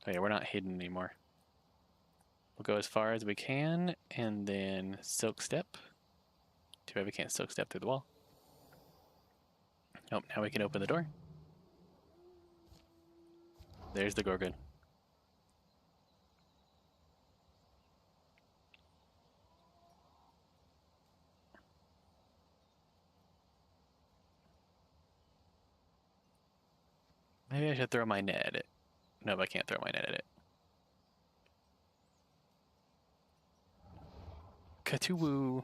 Oh yeah, we're not hidden anymore. We'll go as far as we can, and then silk step. Too bad we can't silk step through the wall. Oh, now we can open the door. There's the Gorgon. Maybe I should throw my net at it. No, I can't throw my net at it. Katoo!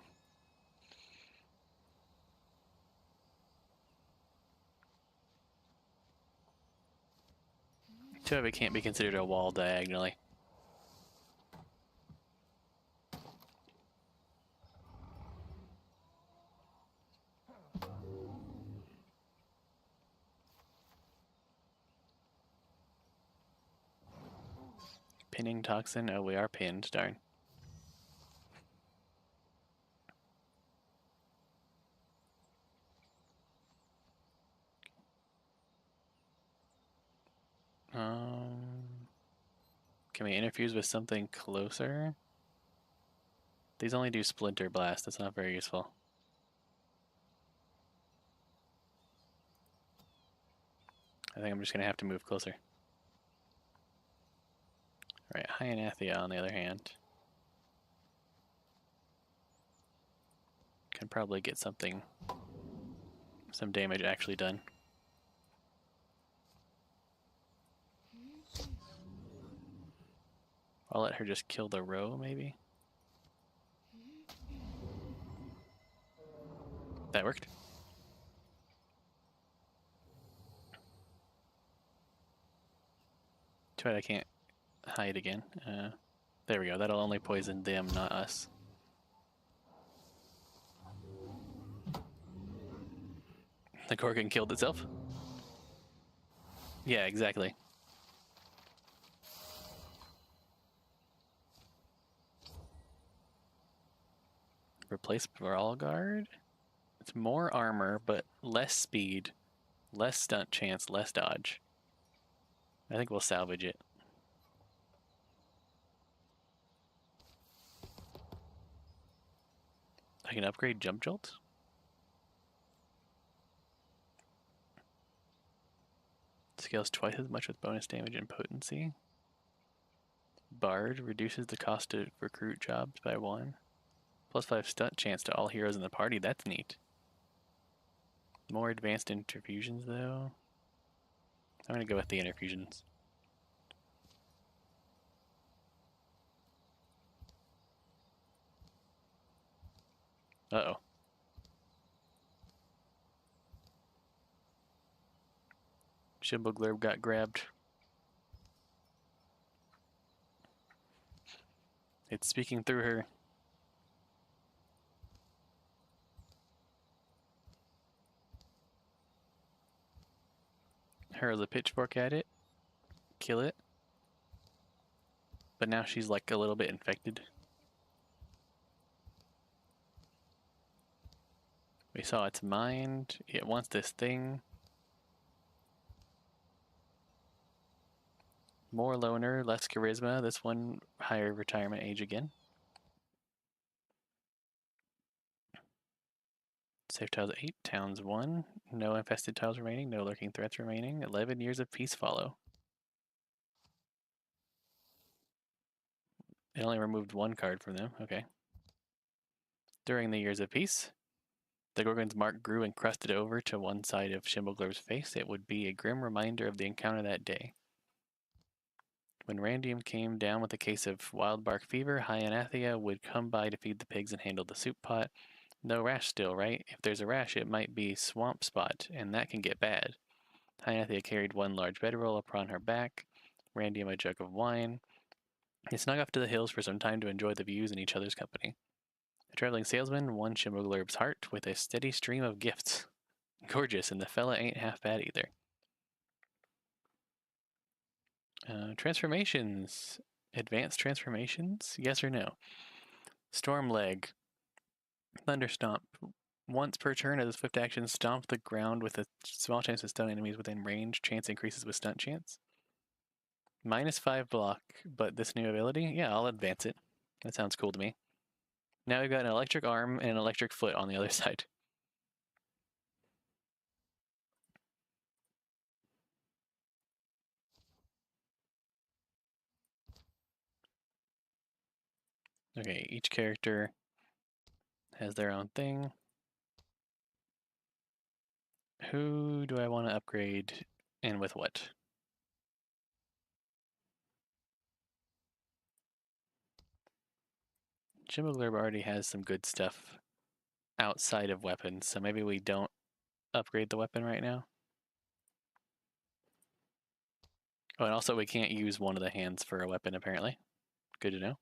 Too bad it can't be considered a wall diagonally. Pinning toxin. Oh, we are pinned. Darn. Can we interfuse with something closer? These only do splinter blast. That's not very useful. I think I'm just gonna have to move closer. Alright, Hyanethia on the other hand can probably get some damage actually done. I'll let her just kill the row, maybe? That worked. Too bad I can't hide again. There we go. That'll only poison them, not us. The Gorgon killed itself? Yeah, exactly. Replace Brawl Guard? It's more armor, but less speed, less stunt chance, less dodge. I think we'll salvage it. I can upgrade Jump Jolt? Scales twice as much with bonus damage and potency. Bard reduces the cost to recruit jobs by 1. Plus 5 stunt chance to all heroes in the party. That's neat. More advanced interfusions, though. I'm gonna go with the interfusions. Uh-oh. Shimbleglurb got grabbed. It's speaking through her. Hurls a pitchfork at it. Kill it. But now she's like a little bit infected. We saw its mind. It wants this thing. More loner, less charisma. This one higher retirement age again. Safe tiles 8, towns 1. No infested tiles remaining, no lurking threats remaining. 11 years of peace follow. It only removed 1 card from them, okay. During the years of peace, the Gorgon's mark grew and crusted over to one side of Shimbleglurb's face. It would be a grim reminder of the encounter that day. When Randium came down with a case of wild bark fever, Hyanethia would come by to feed the pigs and handle the soup pot. No rash still, right? If there's a rash, it might be swamp spot, and that can get bad. Hyanethia carried 1 large bedroll upon her back, Randium a jug of wine. They snuck off to the hills for some time to enjoy the views and each other's company. The traveling salesman won Shimbleglurb's heart with a steady stream of gifts. Gorgeous, and the fella ain't half bad either. Transformations. Advanced transformations? Yes or no? Stormleg. Thunderstomp. Once per turn as a swift action, stomp the ground with a small chance to stun enemies within range. Chance increases with stunt chance. -5 block, but this new ability? Yeah, I'll advance it. That sounds cool to me. Now we've got an electric arm and an electric foot on the other side. Okay, each character has their own thing. Who do I want to upgrade and with what? Chimblurb already has some good stuff outside of weapons, so maybe we don't upgrade the weapon right now. Oh, and also we can't use one of the hands for a weapon, apparently. Good to know.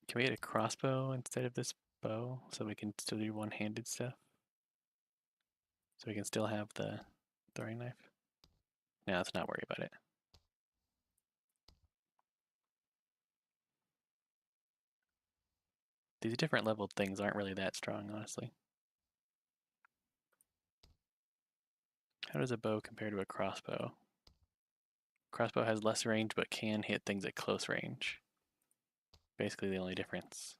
Can we get a crossbow instead of this bow so we can still do one-handed stuff? So we can still have the throwing knife? No, let's not worry about it. These different leveled things aren't really that strong, honestly. How does a bow compare to a crossbow? Crossbow has less range but can hit things at close range. Basically the only difference.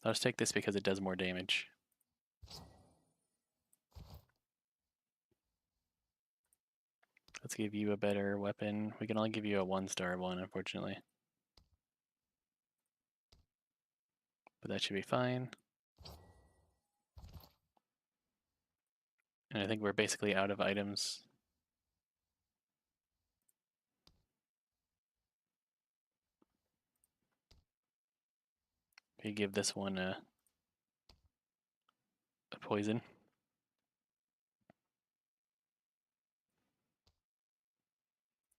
I'll just take this because it does more damage. Let's give you a better weapon. We can only give you a 1-star one, unfortunately. But that should be fine. And I think we're basically out of items. We give this one a poison.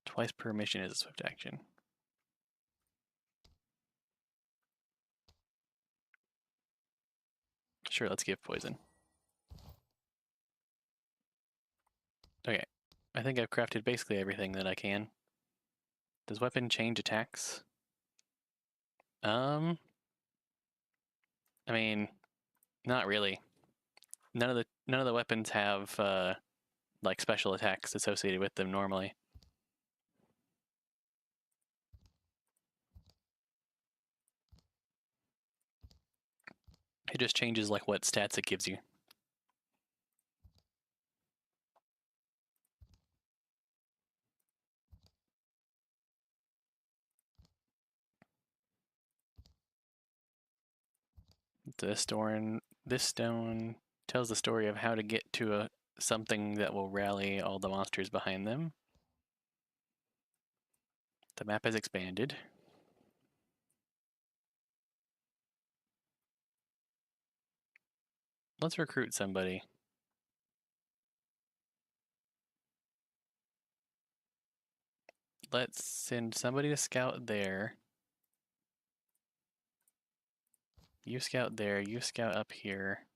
Twice per mission is a swift action. Sure, let's give poison. Okay, I think I've crafted basically everything that I can. Does weapon change attacks? I mean, not really. None of the weapons have like special attacks associated with them normally. It just changes like what stats it gives you. This stone tells the story of how to get to something that will rally all the monsters behind them. The map has expanded. Let's recruit somebody. Let's send somebody to scout there. You scout there, you scout up here.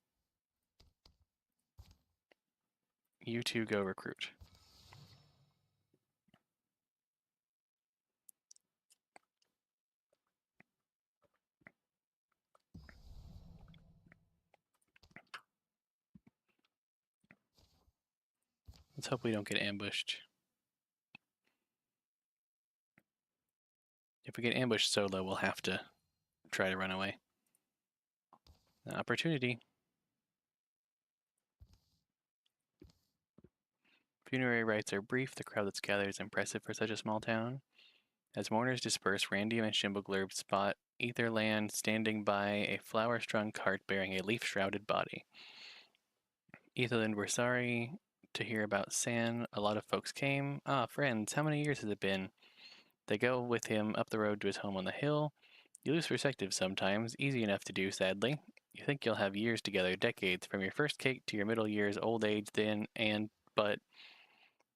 You two go recruit. Let's hope we don't get ambushed. If we get ambushed solo, we'll have to try to run away. An opportunity. Funerary rites are brief. The crowd that's gathered is impressive for such a small town. As mourners disperse, Randium and Shimbleglurb spot Etherland standing by a flower-strung cart bearing a leaf-shrouded body. Etherland were sorry to hear about San. A lot of folks came. Ah, friends, how many years has it been? They go with him up the road to his home on the hill. You lose perspective sometimes, easy enough to do, sadly. You think you'll have years together, decades, from your first cake to your middle years, old age then, but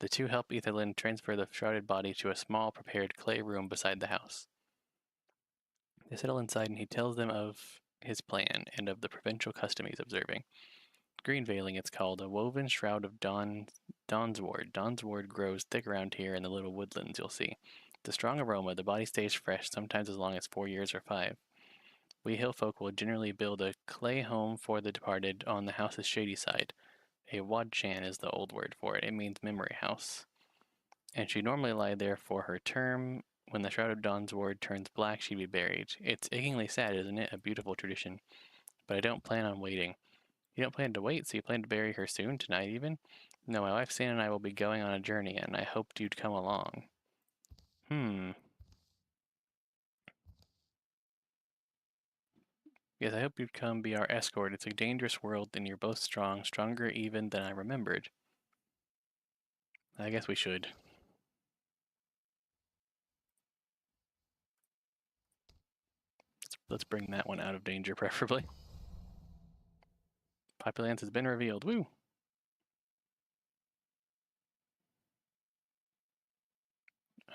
the two help Etherland transfer the shrouded body to a small, prepared clay room beside the house. They settle inside and he tells them of his plan and of the provincial custom he's observing. Green veiling, it's called, a woven shroud of Dawnsward. Dawnsward grows thick around here in the little woodlands, you'll see. The strong aroma, the body stays fresh, sometimes as long as 4 years or 5. We hill folk will generally build a clay home for the departed on the house's shady side. A wadchan is the old word for it. It means memory house. And she'd normally lie there for her term. When the Shroud of Dawn's ward turns black, she'd be buried. It's achingly sad, isn't it? A beautiful tradition. But I don't plan on waiting. You don't plan to wait, so you plan to bury her soon, tonight even? No, my wife Sam and I will be going on a journey, and I hoped you'd come along. Yes, I hope you'd come be our escort. It's a dangerous world, and you're both strong, stronger even than I remembered. I guess we should. Let's bring that one out of danger, preferably. Populance has been revealed. Woo!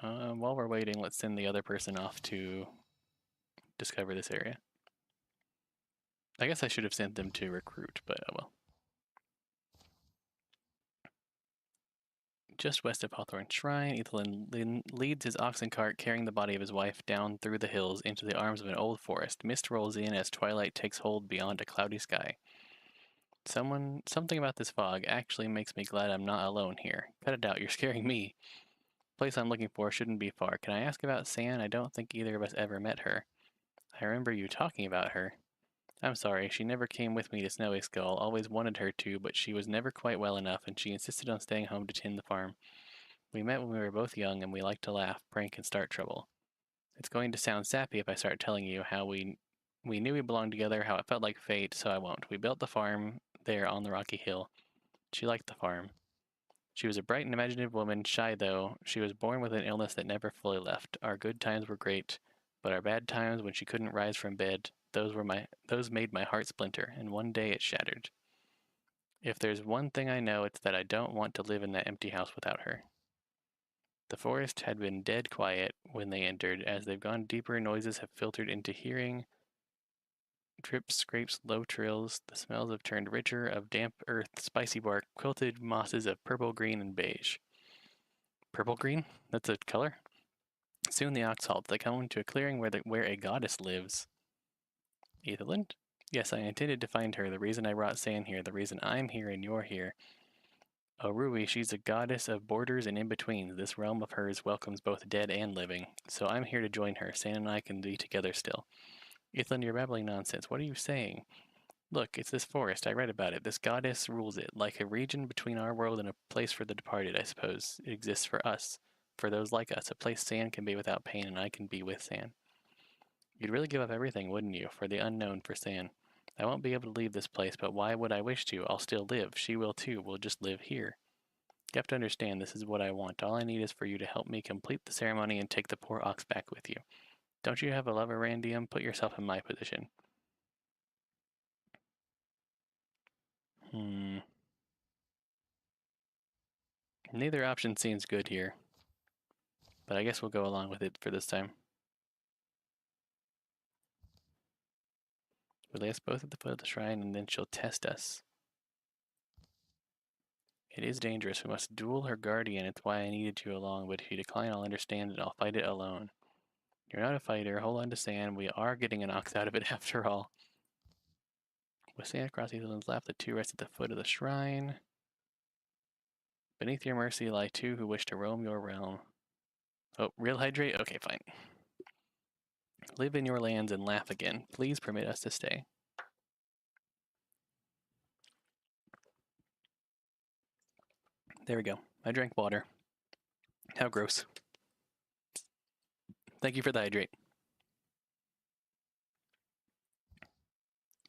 While we're waiting, let's send the other person off to discover this area. I guess I should have sent them to recruit, but oh well. Just west of Hawthorne Shrine, Ethelyn leads his oxen cart carrying the body of his wife down through the hills into the arms of an old forest. Mist rolls in as twilight takes hold beyond a cloudy sky. Something about this fog actually makes me glad I'm not alone here. Cut it out, you're scaring me. The place I'm looking for shouldn't be far. Can I ask about San? I don't think either of us ever met her. I remember you talking about her. I'm sorry, she never came with me to Snowy Skull. Always wanted her to, but she was never quite well enough, and she insisted on staying home to tend the farm. We met when we were both young, and we liked to laugh, prank, and start trouble. It's going to sound sappy if I start telling you how we knew we belonged together, how it felt like fate, so I won't. We built the farm there on the rocky hill. She liked the farm. She was a bright and imaginative woman, shy though. She was born with an illness that never fully left. Our good times were great, but our bad times, when she couldn't rise from bed, those made my heart splinter, and one day it shattered. If there's one thing I know, it's that I don't want to live in that empty house without her. The forest had been dead quiet when they entered. As they've gone deeper, noises have filtered into hearing. Drips, scrapes, low trills. The smells have turned richer, of damp earth, spicy bark, quilted mosses of purple, green, and beige. Purple green? That's a color? Soon the ox halts. They come to a clearing where a goddess lives. Ethelyn? Yes, I intended to find her. The reason I brought San here, the reason I'm here and you're here. Oh, Rui, she's a goddess of borders and in-betweens. This realm of hers welcomes both dead and living. So I'm here to join her. San and I can be together still. Ethelyn, you're babbling nonsense. What are you saying? Look, it's this forest. I read about it. This goddess rules it, like a region between our world and a place for the departed, I suppose. It exists for us, for those like us, a place San can be without pain and I can be with San. You'd really give up everything, wouldn't you, for the unknown for San? I won't be able to leave this place, but why would I wish to? I'll still live. She will too. We'll just live here. You have to understand, this is what I want. All I need is for you to help me complete the ceremony and take the poor ox back with you. Don't you have a lover, Randium? Put yourself in my position. Neither option seems good here, but I guess we'll go along with it for this time. We'll lay us both at the foot of the shrine, and then she'll test us. It is dangerous. We must duel her guardian. It's why I needed you along, but if you decline, I'll understand and I'll fight it alone. You're not a fighter. Hold on to San. We are getting an ox out of it after all. With San across Ethelyn's lap, the two rest at the foot of the shrine. Beneath your mercy lie two who wish to roam your realm. Oh, real hydrate? Okay, fine. Live in your lands and laugh again. Please permit us to stay. There we go. I drank water. How gross. Thank you for the hydrate.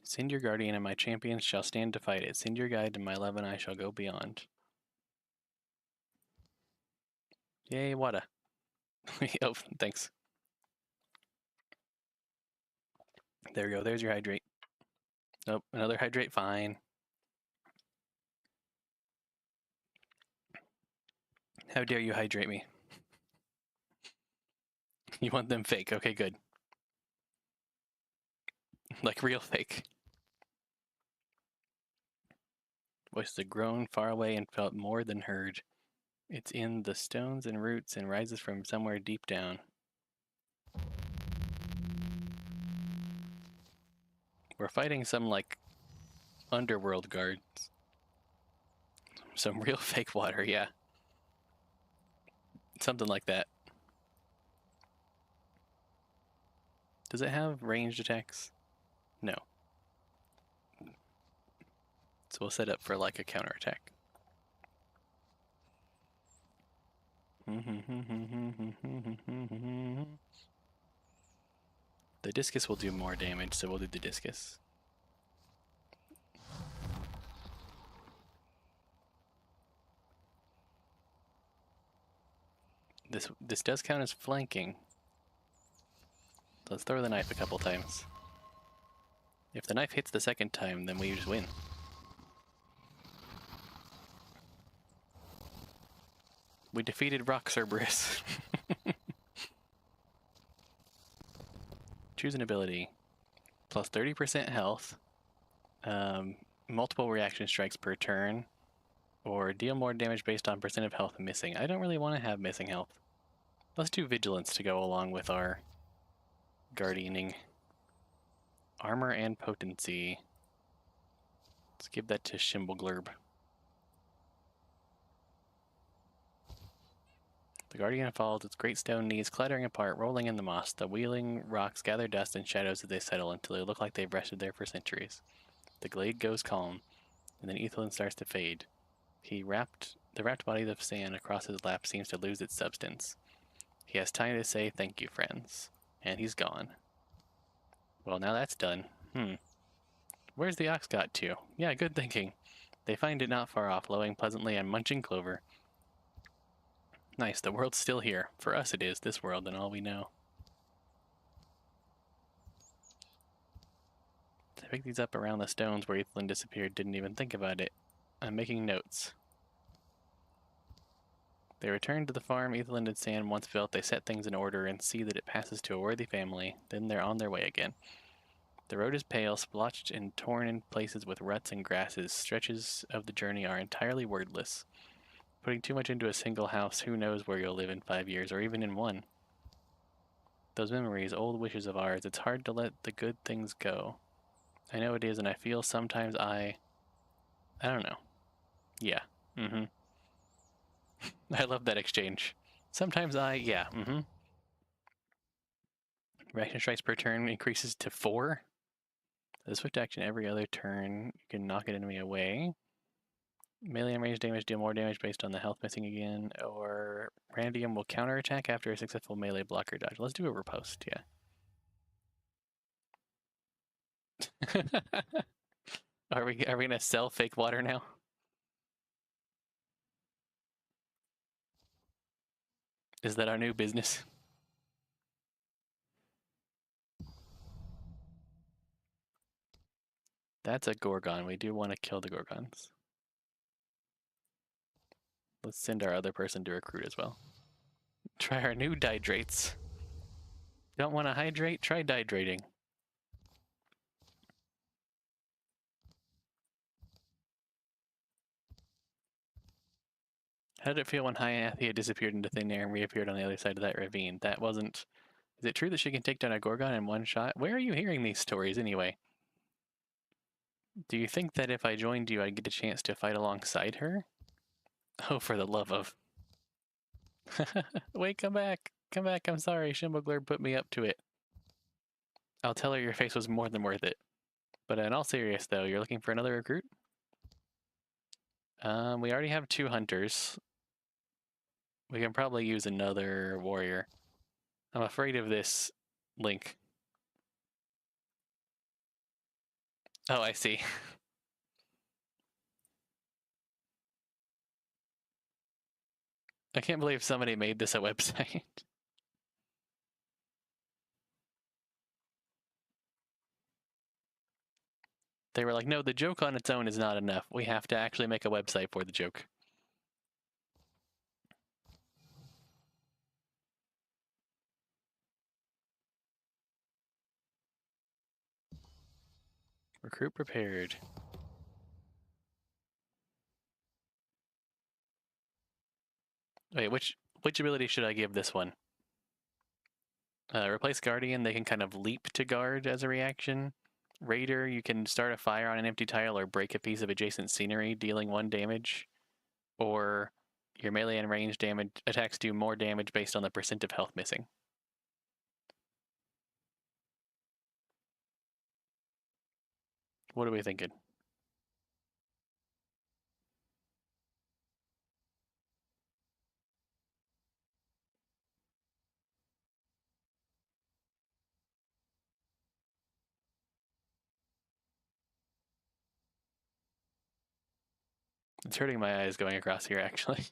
Send your guardian and my champions shall stand to fight it. Send your guide and my love and I shall go beyond. Yay, water. Oh, thanks. There we go. There's your hydrate. Nope, another hydrate. Fine. How dare you hydrate me? You want them fake. Okay, good. Like real fake. Voices had grown far away and felt more than heard. It's in the stones and roots and rises from somewhere deep down. We're fighting some, like, underworld guards. Some real fake water, yeah. Something like that. Does it have ranged attacks? No. So we'll set up for, like, a counterattack. The discus will do more damage, so we'll do the discus. This does count as flanking. Let's throw the knife a couple times. If the knife hits the second time, then we just win. We defeated Rock Cerberus. Choose an ability. Plus 30% health. Multiple reaction strikes per turn. Or deal more damage based on percent of health missing. I don't really want to have missing health. Let's do Vigilance to go along with our guardianing. Armor and potency. Let's give that to Shimbleglurb. The Guardian follows its great stone knees clattering apart, rolling in the moss. The wheeling rocks gather dust and shadows as they settle until they look like they've rested there for centuries. The glade goes calm, and then Ethelyn starts to fade. The wrapped body of sand across his lap seems to lose its substance. He has time to say thank you, friends. And he's gone. Well, now that's done. Where's the ox got to? Yeah, good thinking. They find it not far off, lowing pleasantly and munching clover. Nice, the world's still here. For us it is, this world and all we know. To pick these up around the stones where Ethelyn disappeared, didn't even think about it. I'm making notes. They return to the farm Ethelyn and Sam once built. They set things in order and see that it passes to a worthy family. Then they're on their way again. The road is pale, splotched and torn in places with ruts and grasses. Stretches of the journey are entirely wordless. Putting too much into a single house, who knows where you'll live in 5 years, or even in 1. Those memories, old wishes of ours, it's hard to let the good things go. I know it is, and I feel sometimes I don't know. Yeah, I love that exchange. Sometimes Reaction strikes per turn increases to 4. The swift action every other turn, you can knock an enemy away. Melee and range damage deal more damage based on the health missing again, or Randium will counterattack after a successful melee blocker dodge. Let's do a riposte, yeah. Are we gonna sell fake water now? Is that our new business? That's a Gorgon. We do want to kill the Gorgons. Let's send our other person to recruit as well. Try our new dihydrates. Don't want to hydrate? Try dihydrating. How did it feel when Hyathia disappeared into thin air and reappeared on the other side of that ravine? That wasn't... Is it true that she can take down a Gorgon in one shot? Where are you hearing these stories anyway? Do you think that if I joined you, I'd get a chance to fight alongside her? Oh, for the love of... Wait, come back. Come back, I'm sorry. Shimbleglurb put me up to it. I'll tell her your face was more than worth it. But in all seriousness, though, you're looking for another recruit? We already have 2 hunters. We can probably use another warrior. I'm afraid of this link. Oh, I see. I can't believe somebody made this a website. They were like, no, the joke on its own is not enough. We have to actually make a website for the joke. Recruit prepared. Wait, which ability should I give this one? Replace Guardian, they can kind of leap to guard as a reaction. Raider, you can start a fire on an empty tile or break a piece of adjacent scenery, dealing 1 damage. Or your melee and range damage attacks do more damage based on the percent of health missing. What are we thinking? It's hurting my eyes going across here, actually.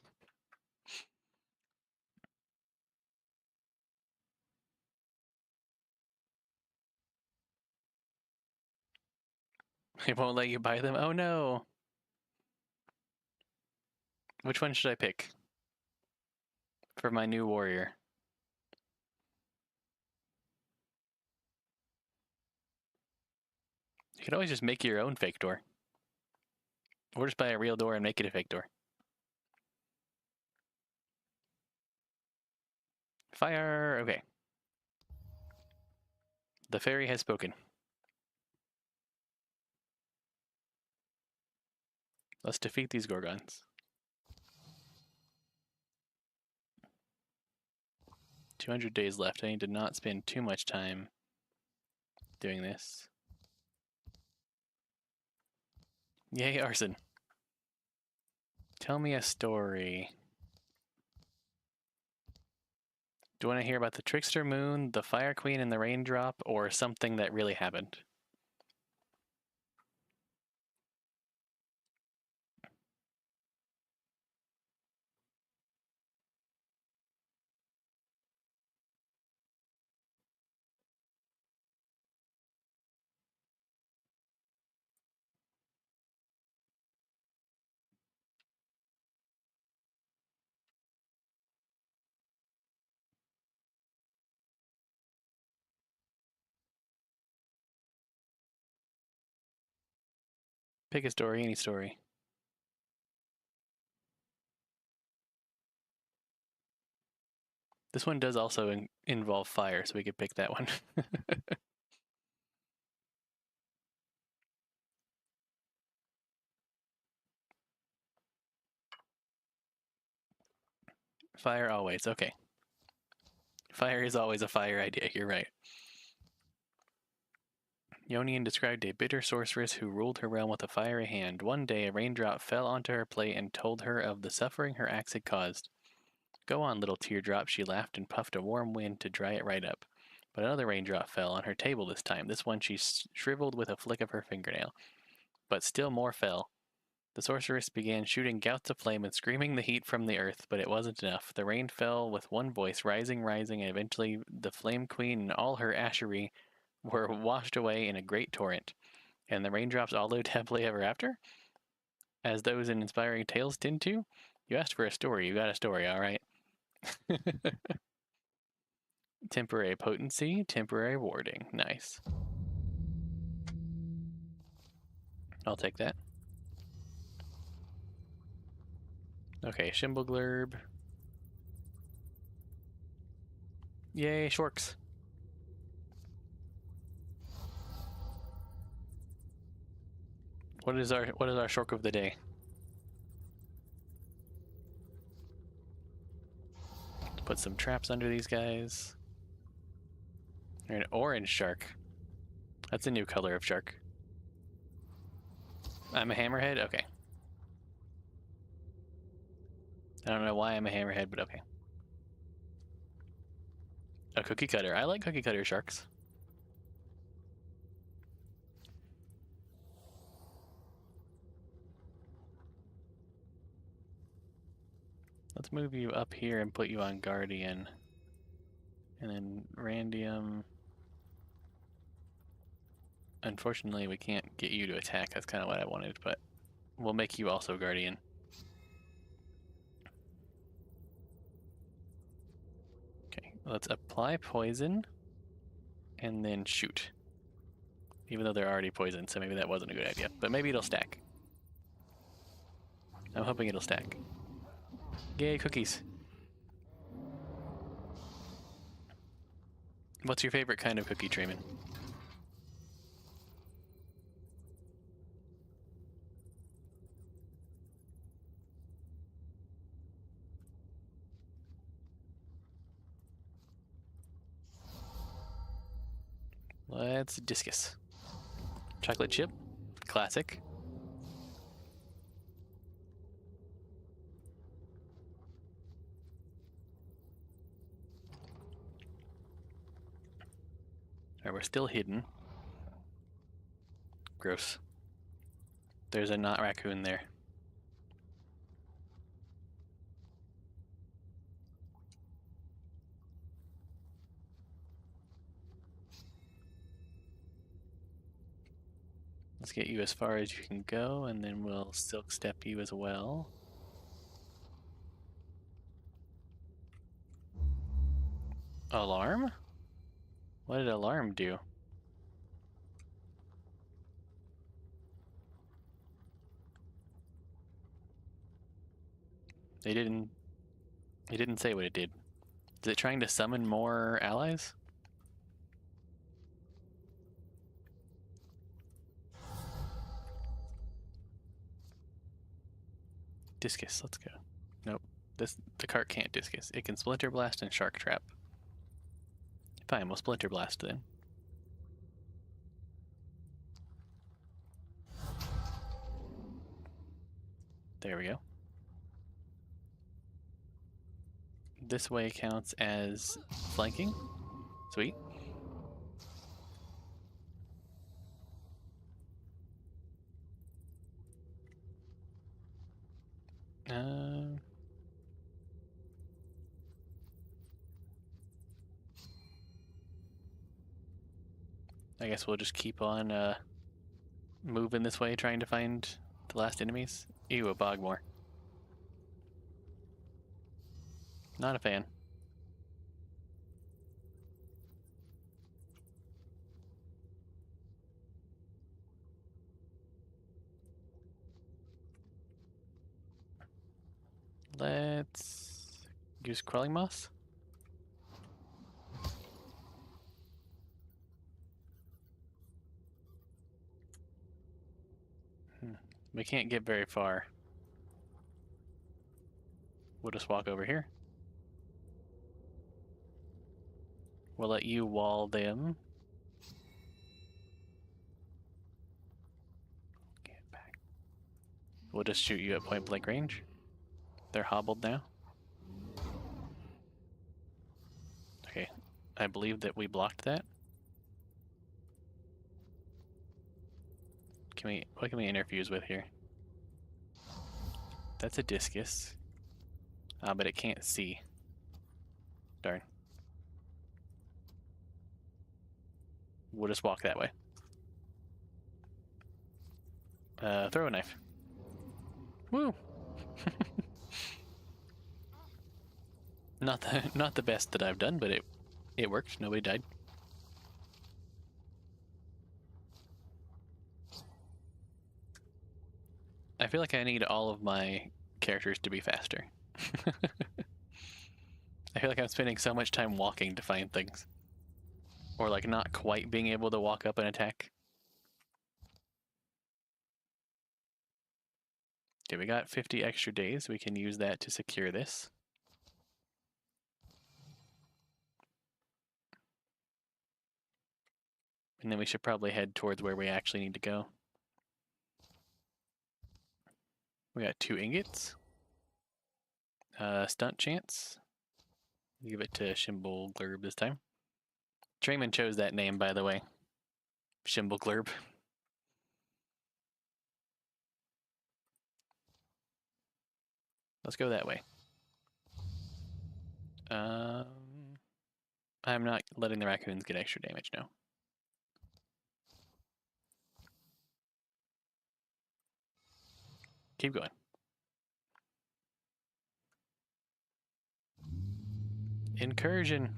It won't let you buy them? Oh no! Which one should I pick for my new warrior? You could always just make your own fake door. Or just buy a real door and make it a fake door. Fire! Okay. The fairy has spoken. Let's defeat these Gorgons. 200 days left. I need to not spend too much time doing this. Yay, arson. Tell me a story. Do you want to hear about the Trickster Moon, the Fire Queen, and the Raindrop, or something that really happened? Pick a story, any story. This one does also involve fire, so we could pick that one. Fire always, okay. Fire is always a fire idea, you're right. Ionian described a bitter sorceress who ruled her realm with a fiery hand. One day, a raindrop fell onto her plate and told her of the suffering her axe had caused. Go on, little teardrop, she laughed and puffed a warm wind to dry it right up. But another raindrop fell on her table this time. This one she shriveled with a flick of her fingernail. But still more fell. The sorceress began shooting gouts of flame and screaming the heat from the earth, but it wasn't enough. The rain fell with one voice, rising, and eventually the Flame Queen and all her ashery were washed away in a great torrent. And the raindrops all lived happily ever after? As those in inspiring tales tend to? You asked for a story, you got a story, alright. Temporary potency, temporary warding. Nice. I'll take that. Okay, Shimbleglurb. Yay, Shorks. What is our Shork of the day? Let's put some traps under these guys. An orange shark. That's a new color of shark. I'm a hammerhead? Okay. I don't know why I'm a hammerhead, but okay. A cookie cutter. I like cookie cutter sharks. Let's move you up here and put you on Guardian. And then Randium. Unfortunately, we can't get you to attack. That's kind of what I wanted, but we'll make you also Guardian. Okay, let's apply poison and then shoot. Even though they're already poisoned, so maybe that wasn't a good idea. But maybe it'll stack. I'm hoping it'll stack. Yay, cookies. What's your favorite kind of cookie, Trayman? Let's discus. Chocolate chip. Classic. Alright, we're still hidden. Gross. There's a not raccoon there. Let's get you as far as you can go, and then we'll silk step you as well. Alarm? What did alarm do? It didn't say what it did. Is it trying to summon more allies? Discus, let's go. Nope. The cart can't discus. It can splinter blast and shark trap. Fine, we'll splinter blast then. There we go. This way counts as flanking. Sweet. I guess we'll just keep on moving this way, trying to find the last enemies. Ew, a bogmore. Not a fan. Let's use crawling moss. We can't get very far. We'll just walk over here. We'll let you wall them. Get back. We'll just shoot you at point blank range. They're hobbled now. Okay, I believe that we blocked that. What can we interfuse with here? That's a discus. But it can't see. Darn. We'll just walk that way. Throw a knife. Woo! Not the best that I've done, but it worked. Nobody died. I feel like I need all of my characters to be faster. I feel like I'm spending so much time walking to find things. Or like not quite being able to walk up and attack. Okay, we got 50 extra days. We can use that to secure this. And then we should probably head towards where we actually need to go. We got 2 ingots. Stunt chance. Give it to Shimble Glurb this time. Trayman chose that name, by the way. Shimble Glurb. Let's go that way. I'm not letting the raccoons get extra damage now. Keep going. Incursion.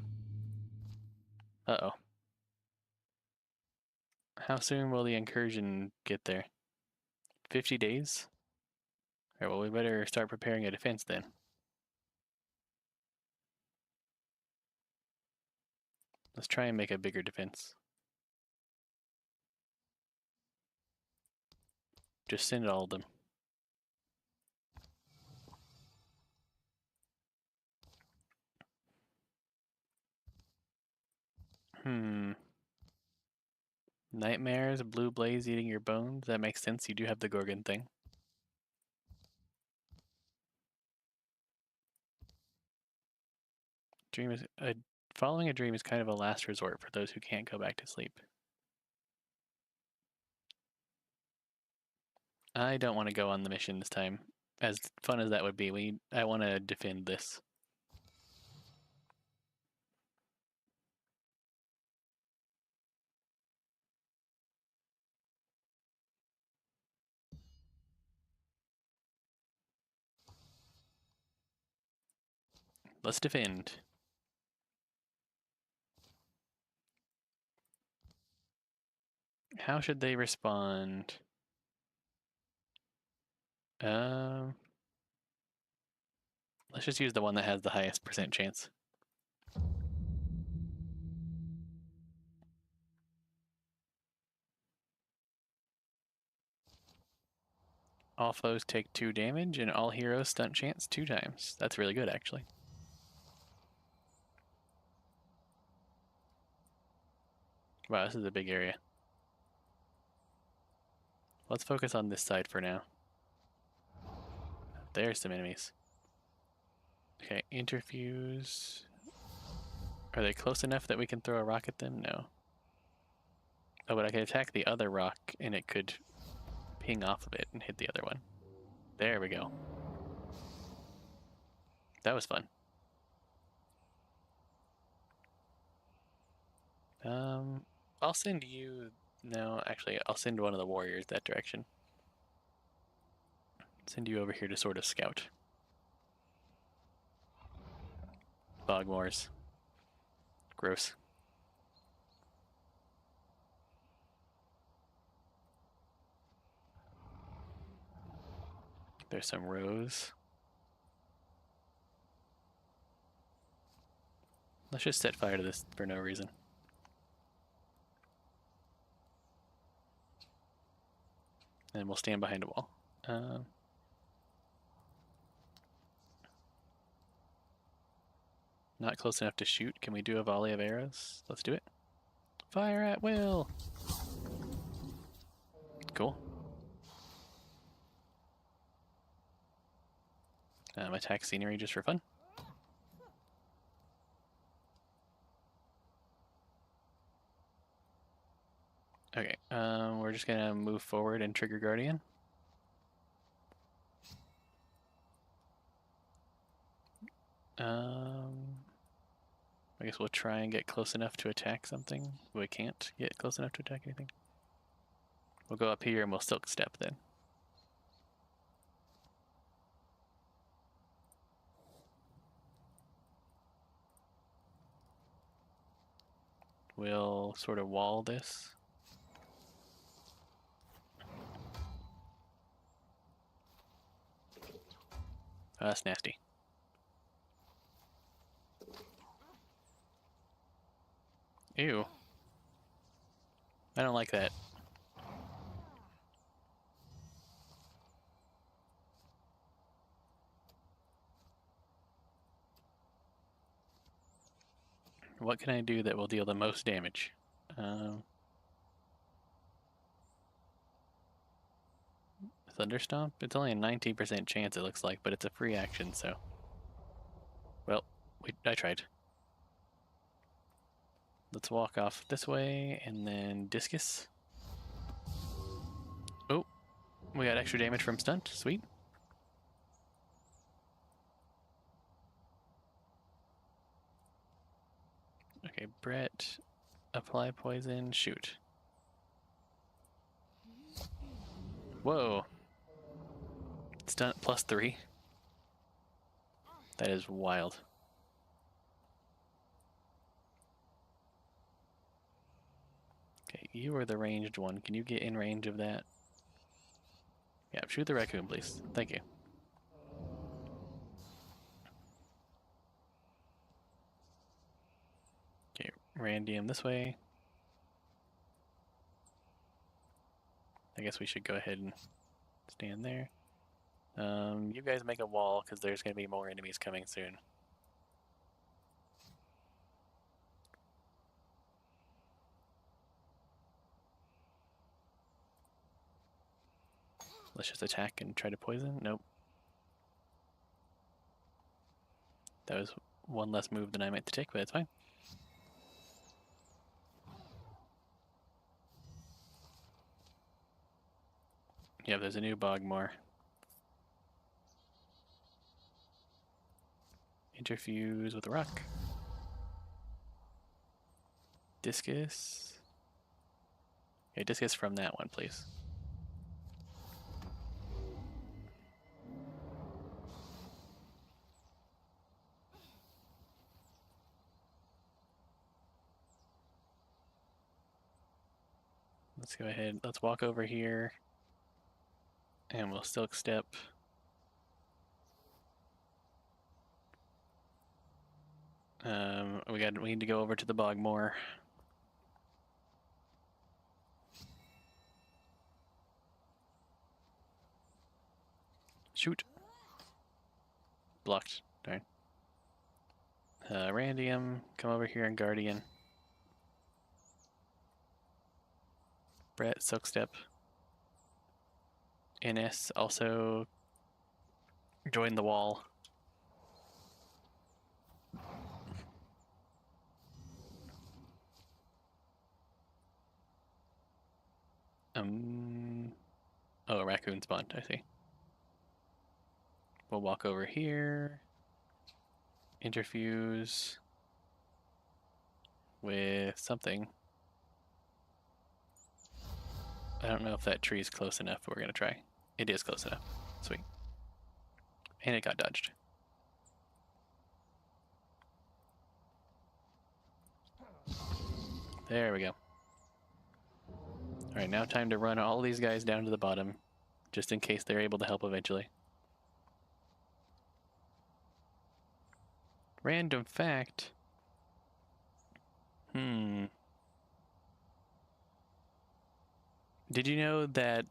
Uh-oh. How soon will the incursion get there? 50 days? Alright, well, we better start preparing a defense then. Let's try and make a bigger defense. Just send all of them. Nightmares, blue blaze eating your bones. That makes sense. You do have the Gorgon thing. Dream is following a dream is kind of a last resort for those who can't go back to sleep. I don't want to go on the mission this time. As fun as that would be, I want to defend this. Let's defend. How should they respond? Let's just use the one that has the highest percent chance. All foes take 2 damage, and all heroes stunt chance 2 times. That's really good, actually. Wow, this is a big area. Let's focus on this side for now. There's some enemies. Okay, interfuse. Are they close enough that we can throw a rock at them? No. Oh, but I could attack the other rock, and it could ping off of it and hit the other one. There we go. That was fun. I'll send you... No, actually, I'll send one of the warriors that direction. Send you over here to sort of scout. Bogmores. Gross. There's some rows. Let's just set fire to this for no reason. And we'll stand behind a wall. Not close enough to shoot. Can we do a volley of arrows? Let's do it. Fire at will! Cool. Attack scenery just for fun. Okay, we're just gonna move forward and trigger Guardian. I guess we'll try and get close enough to attack something. We can't get close enough to attack anything. We'll go up here and we'll silk step then. We'll sort of wall this. Oh, that's nasty. Ew. I don't like that. What can I do that will deal the most damage? Thunderstomp? It's only a 19% chance, it looks like, but it's a free action, so... Well, I tried. Let's walk off this way, and then Discus. Oh, we got extra damage from stunt. Sweet. Okay, Brett. Apply poison. Shoot. Whoa. Stunt +3. That is wild. Okay, you are the ranged one. Can you get in range of that? Yeah, shoot the raccoon, please. Thank you. Okay, Randium this way. I guess we should go ahead and stand there. You guys make a wall, because there's going to be more enemies coming soon. Let's just attack and try to poison. Nope. That was one less move than I meant to take, but it's fine. Yeah, there's a new Bogmore. Interfuse with a rock. Discus. Okay, discus from that one, please. Let's go ahead. Let's walk over here. And we'll silk step. We need to go over to the Bogmore. Shoot. Blocked. Darn. Randium, come over here and Guardian. Brett, silk step. NS also join the wall. Oh, a raccoon spawned, I see. We'll walk over here. Interfuse with something. I don't know if that tree is close enough, but we're gonna try. It is close enough. Sweet. And it got dodged. There we go. Alright, now time to run all these guys down to the bottom, just in case they're able to help eventually. Random fact. Did you know that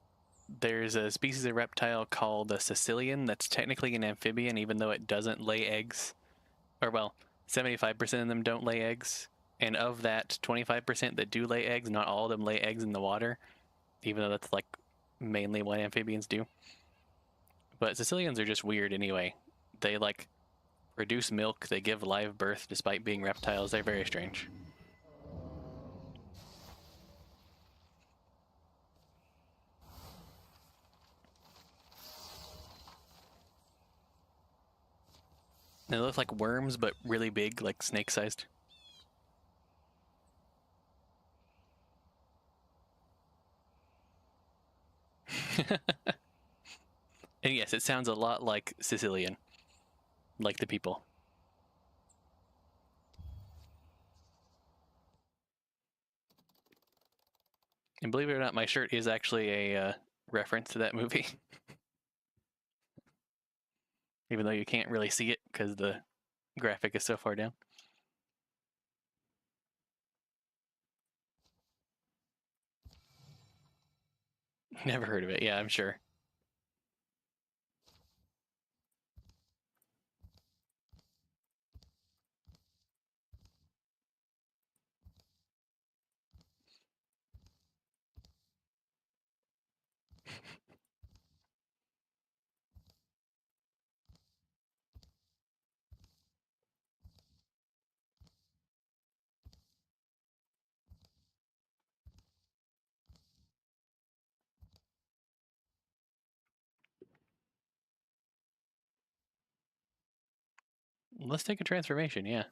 there's a species of reptile called a Sicilian that's technically an amphibian, even though it doesn't lay eggs? Or, well, 75% of them don't lay eggs. And of that 25% that do lay eggs, not all of them lay eggs in the water, even though that's like mainly what amphibians do. But Sicilians are just weird anyway. They like produce milk, they give live birth despite being reptiles. They're very strange. They look like worms, but really big, like snake-sized. And yes, it sounds a lot like Sicilian, like the people. And believe it or not, my shirt is actually a reference to that movie. Even though you can't really see it because the graphic is so far down. Never heard of it. Yeah, I'm sure. Let's take a transformation, yeah.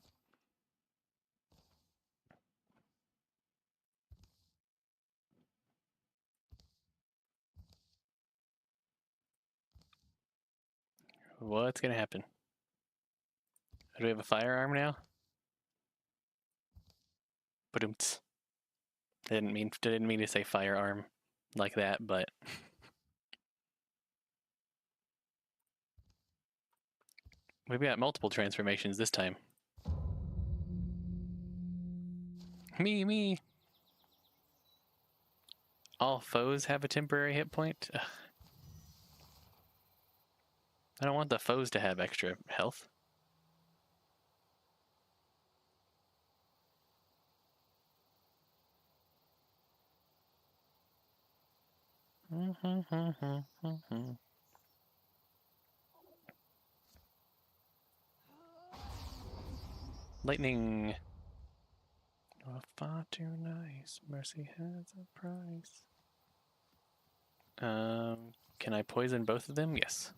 What's gonna happen? Do we have a firearm now? Ba-doomts. Didn't mean to say firearm like that, but we've got multiple transformations this time. Me. All foes have a temporary hit point? Ugh. I don't want the foes to have extra health. Lightning. Oh, far too nice. Mercy has a price. Can I poison both of them? Yes.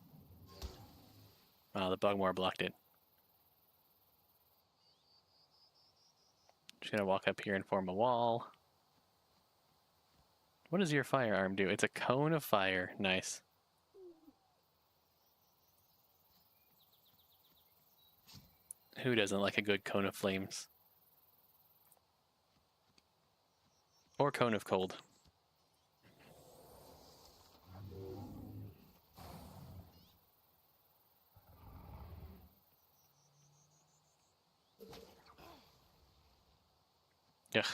Wow, the Bugmore blocked it. Just gonna walk up here and form a wall. What does your firearm do? It's a cone of fire. Nice. Who doesn't like a good cone of flames? Or cone of cold. Ugh.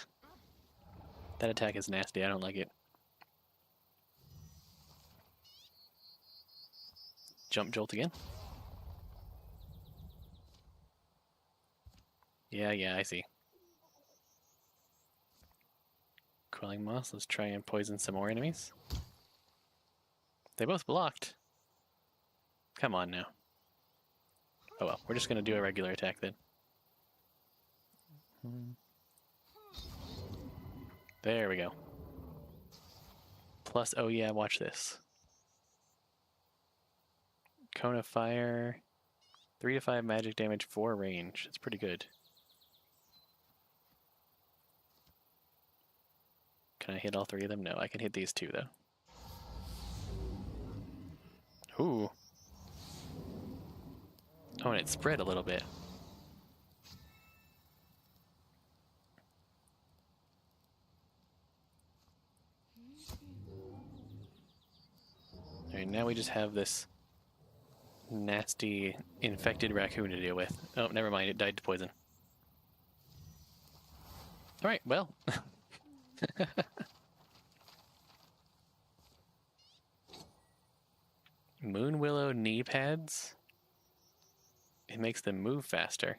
That attack is nasty. I don't like it. Jump jolt again. Yeah, I see. Quelling Moss. Let's try and poison some more enemies. They both blocked. Come on now. Oh well, we're just gonna do a regular attack then. There we go. Plus, oh yeah, watch this. Cone of Fire. 3 to 5 magic damage, 4 range. It's pretty good. Can I hit all 3 of them? No, I can hit these 2 though. Ooh. Oh, and it spread a little bit. Alright, now we just have this nasty infected raccoon to deal with. Oh, never mind, it died to poison. Alright, well. Moon Willow knee pads. It makes them move faster.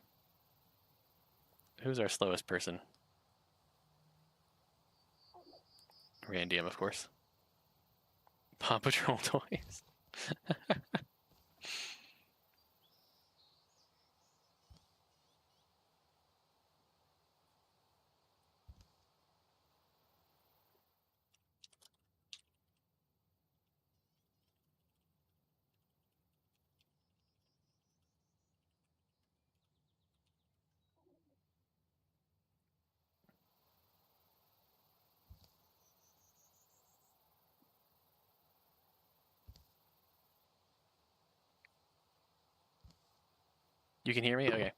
Who's our slowest person? Randium, of course. Paw Patrol toys. You can hear me? Okay.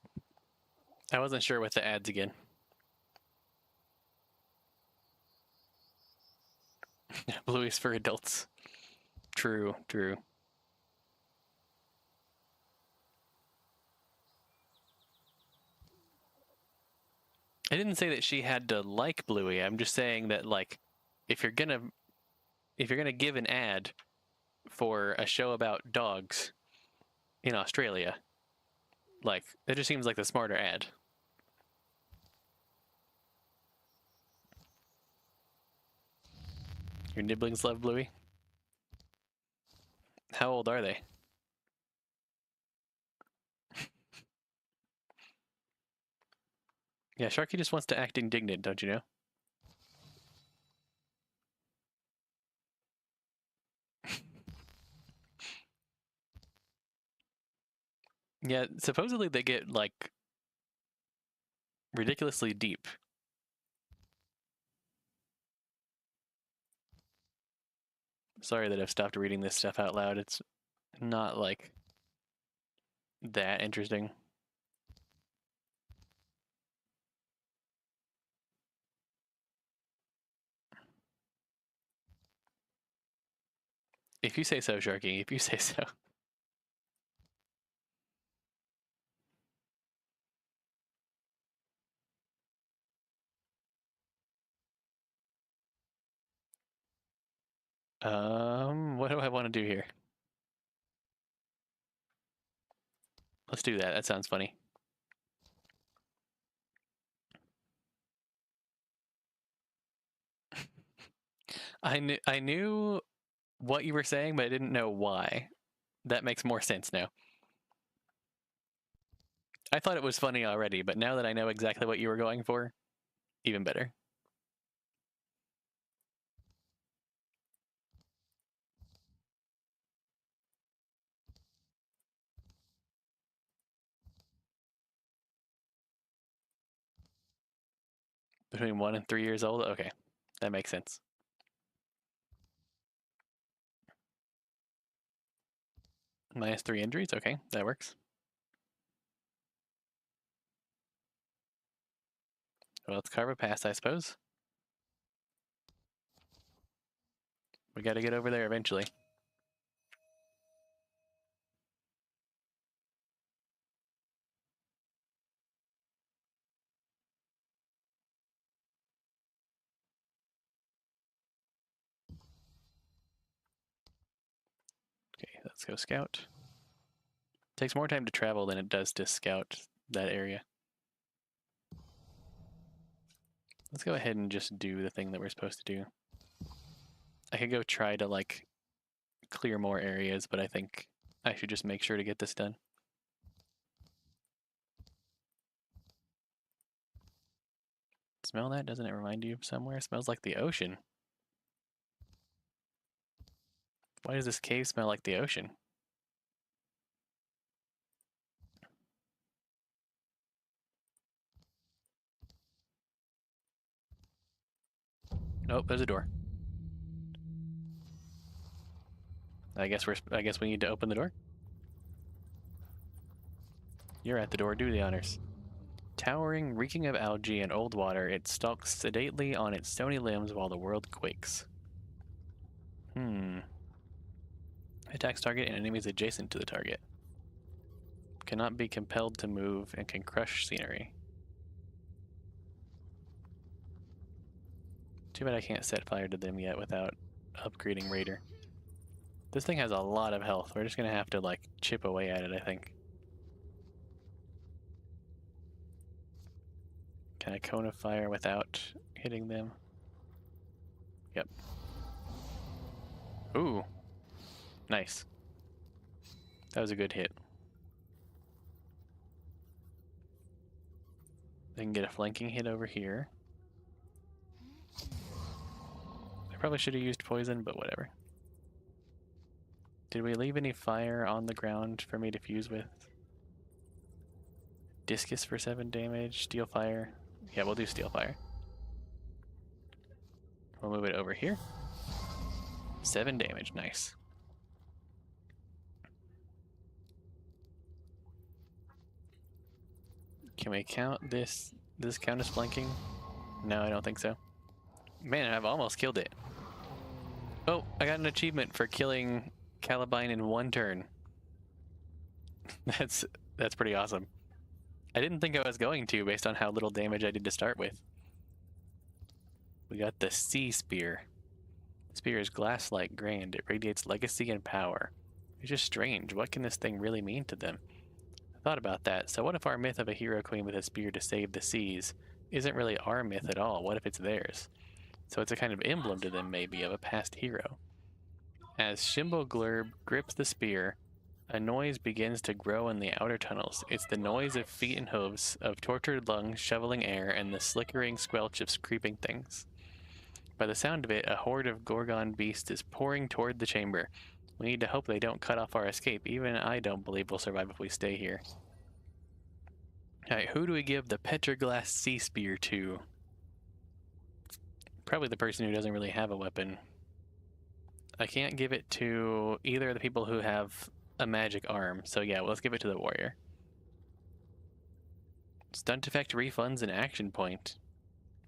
I wasn't sure with the ads again. Bluey's for adults. True, true. I didn't say that she had to like Bluey. I'm just saying that, like, if you're gonna give an ad for a show about dogs in Australia, like, it just seems like the smarter ad. Your nibblings love Bluey? How old are they? Yeah, Sharky just wants to act indignant, don't you know? Yeah, supposedly they get, like, ridiculously deep. Sorry that I've stopped reading this stuff out loud. It's not, like, that interesting. If you say so, Sharky, if you say so. What do I want to do here? Let's do that. That sounds funny. I knew what you were saying, but I didn't know why. That makes more sense now. I thought it was funny already, but now that I know exactly what you were going for, even better. Between 1 and 3 years old? Okay, that makes sense. -3 injuries? Okay, that works. Well, let's carve a path, I suppose. We gotta get over there eventually. Okay, let's go scout. Takes more time to travel than it does to scout that area. Let's go ahead and just do the thing that we're supposed to do. I could go try to, like, clear more areas, but I think I should just make sure to get this done. Smell that? Doesn't it remind you of somewhere? It smells like the ocean. Why does this cave smell like the ocean? Oh, there's a door. I guess we need to open the door. You're at the door. Do the honors. Towering, reeking of algae and old water, it stalks sedately on its stony limbs while the world quakes. Attacks target and enemies adjacent to the target. Cannot be compelled to move and can crush scenery. Too bad I can't set fire to them yet without upgrading Raider. This thing has a lot of health. We're just gonna have to, like, chip away at it, I think. Can I cone of fire without hitting them? Yep. Ooh. Nice. That was a good hit. I can get a flanking hit over here. I probably should have used poison, but whatever. Did we leave any fire on the ground for me to fuse with? Discus for 7 damage, steel fire. Yeah, we'll do steel fire. We'll move it over here. 7 damage, nice. Can we count this? Does this count as flanking? No, I don't think so. Man, I've almost killed it. Oh, I got an achievement for killing Caliban in 1 turn. That's pretty awesome. I didn't think I was going to, based on how little damage I did to start with. We got the Sea Spear. The spear is glass-like grained. It radiates legacy and power. It's just strange. What can this thing really mean to them? I thought about that. So what if our myth of a hero queen with a spear to save the seas isn't really our myth at all? What if it's theirs? So it's a kind of emblem to them, maybe, of a past hero. As Shimbo grips the spear, a noise begins to grow in the outer tunnels. It's the noise of feet and hooves, of tortured lungs shoveling air, and the slickering squelch of creeping things. By the sound of it, a horde of Gorgon beasts is pouring toward the chamber. We need to hope they don't cut off our escape. Even I don't believe we'll survive if we stay here. Alright, who do we give the Petroglass Sea Spear to? Probably the person who doesn't really have a weapon. I can't give it to either of the people who have a magic arm, so yeah, well, let's give it to the warrior. Stunt effect refunds an action point.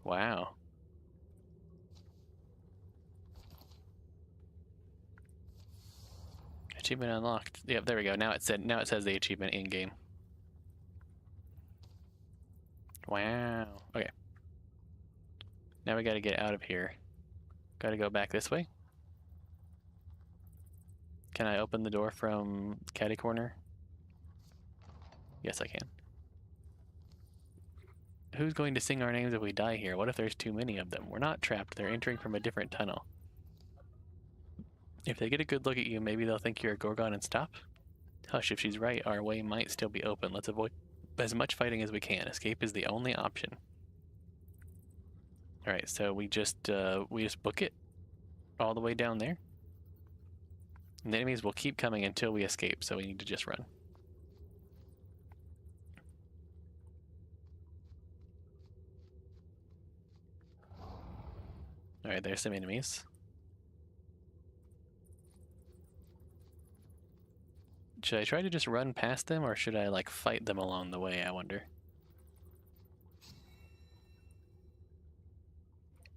Wow. Achievement unlocked. Yep, there we go. Now it says the achievement in game. Wow. Okay. Now we gotta get out of here. Gotta go back this way. Can I open the door from Catty Corner? Yes, I can. Who's going to sing our names if we die here? What if there's too many of them? We're not trapped. They're entering from a different tunnel. If they get a good look at you, maybe they'll think you're a Gorgon and stop. Hush, if she's right, our way might still be open. Let's avoid as much fighting as we can. Escape is the only option. Alright, so we just book it all the way down there. And the enemies will keep coming until we escape, so we need to just run. Alright, there's some enemies. Should I try to just run past them, or should I, like, fight them along the way, I wonder?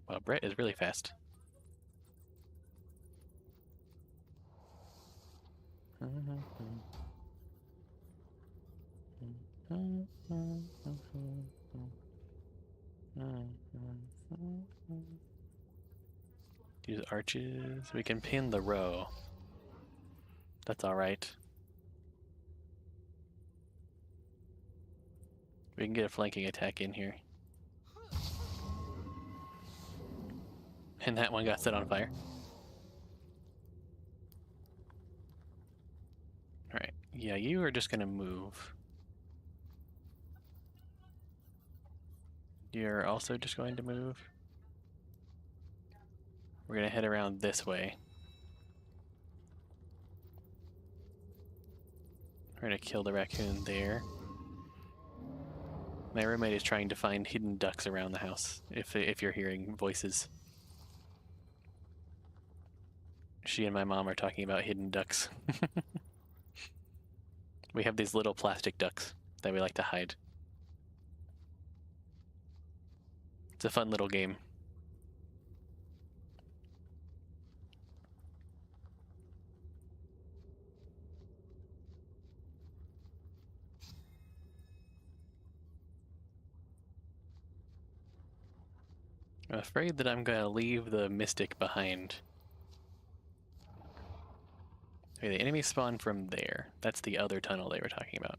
Wow, Brett is really fast. Use arches. We can pin the row. That's alright. We can get a flanking attack in here. And that one got set on fire. Alright, yeah, you are just gonna move. You're also just going to move. We're gonna head around this way. We're gonna kill the raccoon there. My roommate is trying to find hidden ducks around the house, if you're hearing voices. She and my mom are talking about hidden ducks. We have these little plastic ducks that we like to hide. It's a fun little game. I'm afraid that I'm gonna leave the mystic behind. Okay, the enemy spawned from there. That's the other tunnel they were talking about.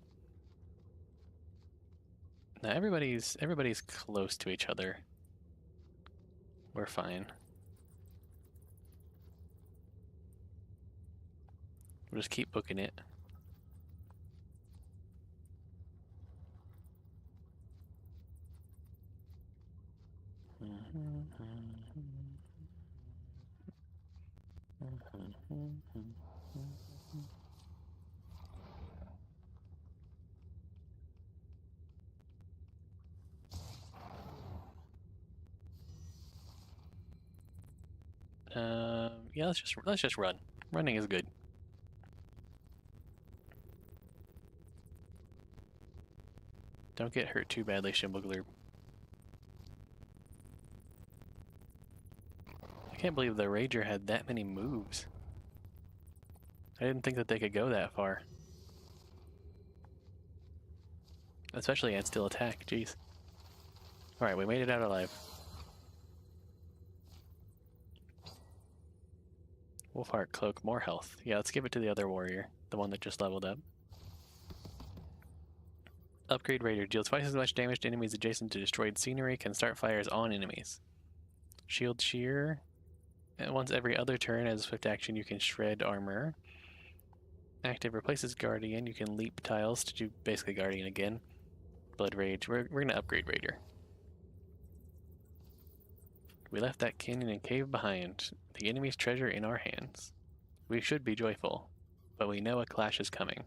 Now everybody's close to each other. We're fine. We'll just keep booking it. Yeah, let's just run. Running is good. Don't get hurt too badly, Shimbleglurb. I can't believe the Rager had that many moves. I didn't think that they could go that far. Especially at still attack, jeez. Alright, we made it out alive. Wolfheart Cloak, more health. Yeah, let's give it to the other warrior, the one that just leveled up. Upgrade Raider deals twice as much damage to enemies adjacent to destroyed scenery, can start fires on enemies. Shield Shear. And once every other turn, as a swift action, you can shred armor. Active replaces Guardian. You can leap tiles to do basically Guardian again. Blood Rage. We're gonna upgrade Raider. We left that canyon and cave behind. The enemy's treasure in our hands. We should be joyful, but we know a clash is coming.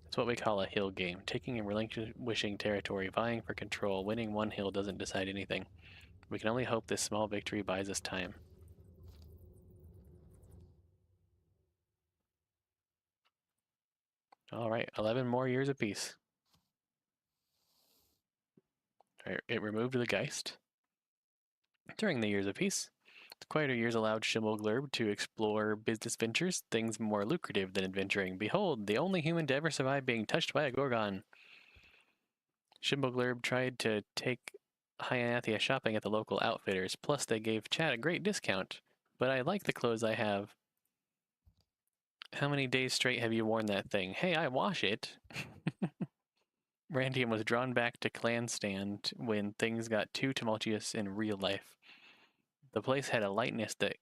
It's what we call a hill game. Taking and relinquishing territory, vying for control. Winning one hill doesn't decide anything. We can only hope this small victory buys us time. Alright, 11 more years of peace. Alright, it removed the Geist. During the years of peace, the quieter years allowed Shimbleglurb to explore business ventures, things more lucrative than adventuring. Behold, the only human to ever survive being touched by a Gorgon. Shimbleglurb tried to take Hyanthia shopping at the local outfitters, plus they gave Chad a great discount. But I like the clothes I have. How many days straight have you worn that thing? Hey, I wash it. Randium was drawn back to Clan Stand when things got too tumultuous in real life. The place had a lightness that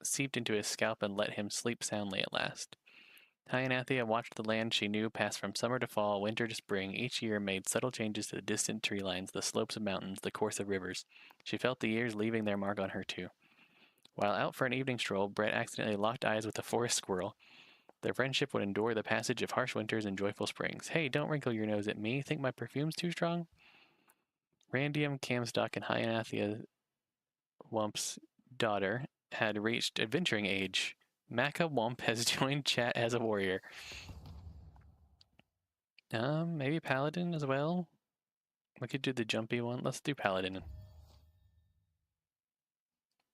seeped into his scalp and let him sleep soundly at last. Athena watched the land she knew pass from summer to fall, winter to spring. Each year made subtle changes to the distant tree lines, the slopes of mountains, the course of rivers. She felt the years leaving their mark on her, too. While out for an evening stroll, Brett accidentally locked eyes with a forest squirrel. Their friendship would endure the passage of harsh winters and joyful springs. Hey, don't wrinkle your nose at me. Think my perfume's too strong? Randium, Camstock, and Hyathia Wump's daughter had reached adventuring age. Maka Wump has joined chat as a warrior. Maybe Paladin as well? We could do the jumpy one. Let's do Paladin.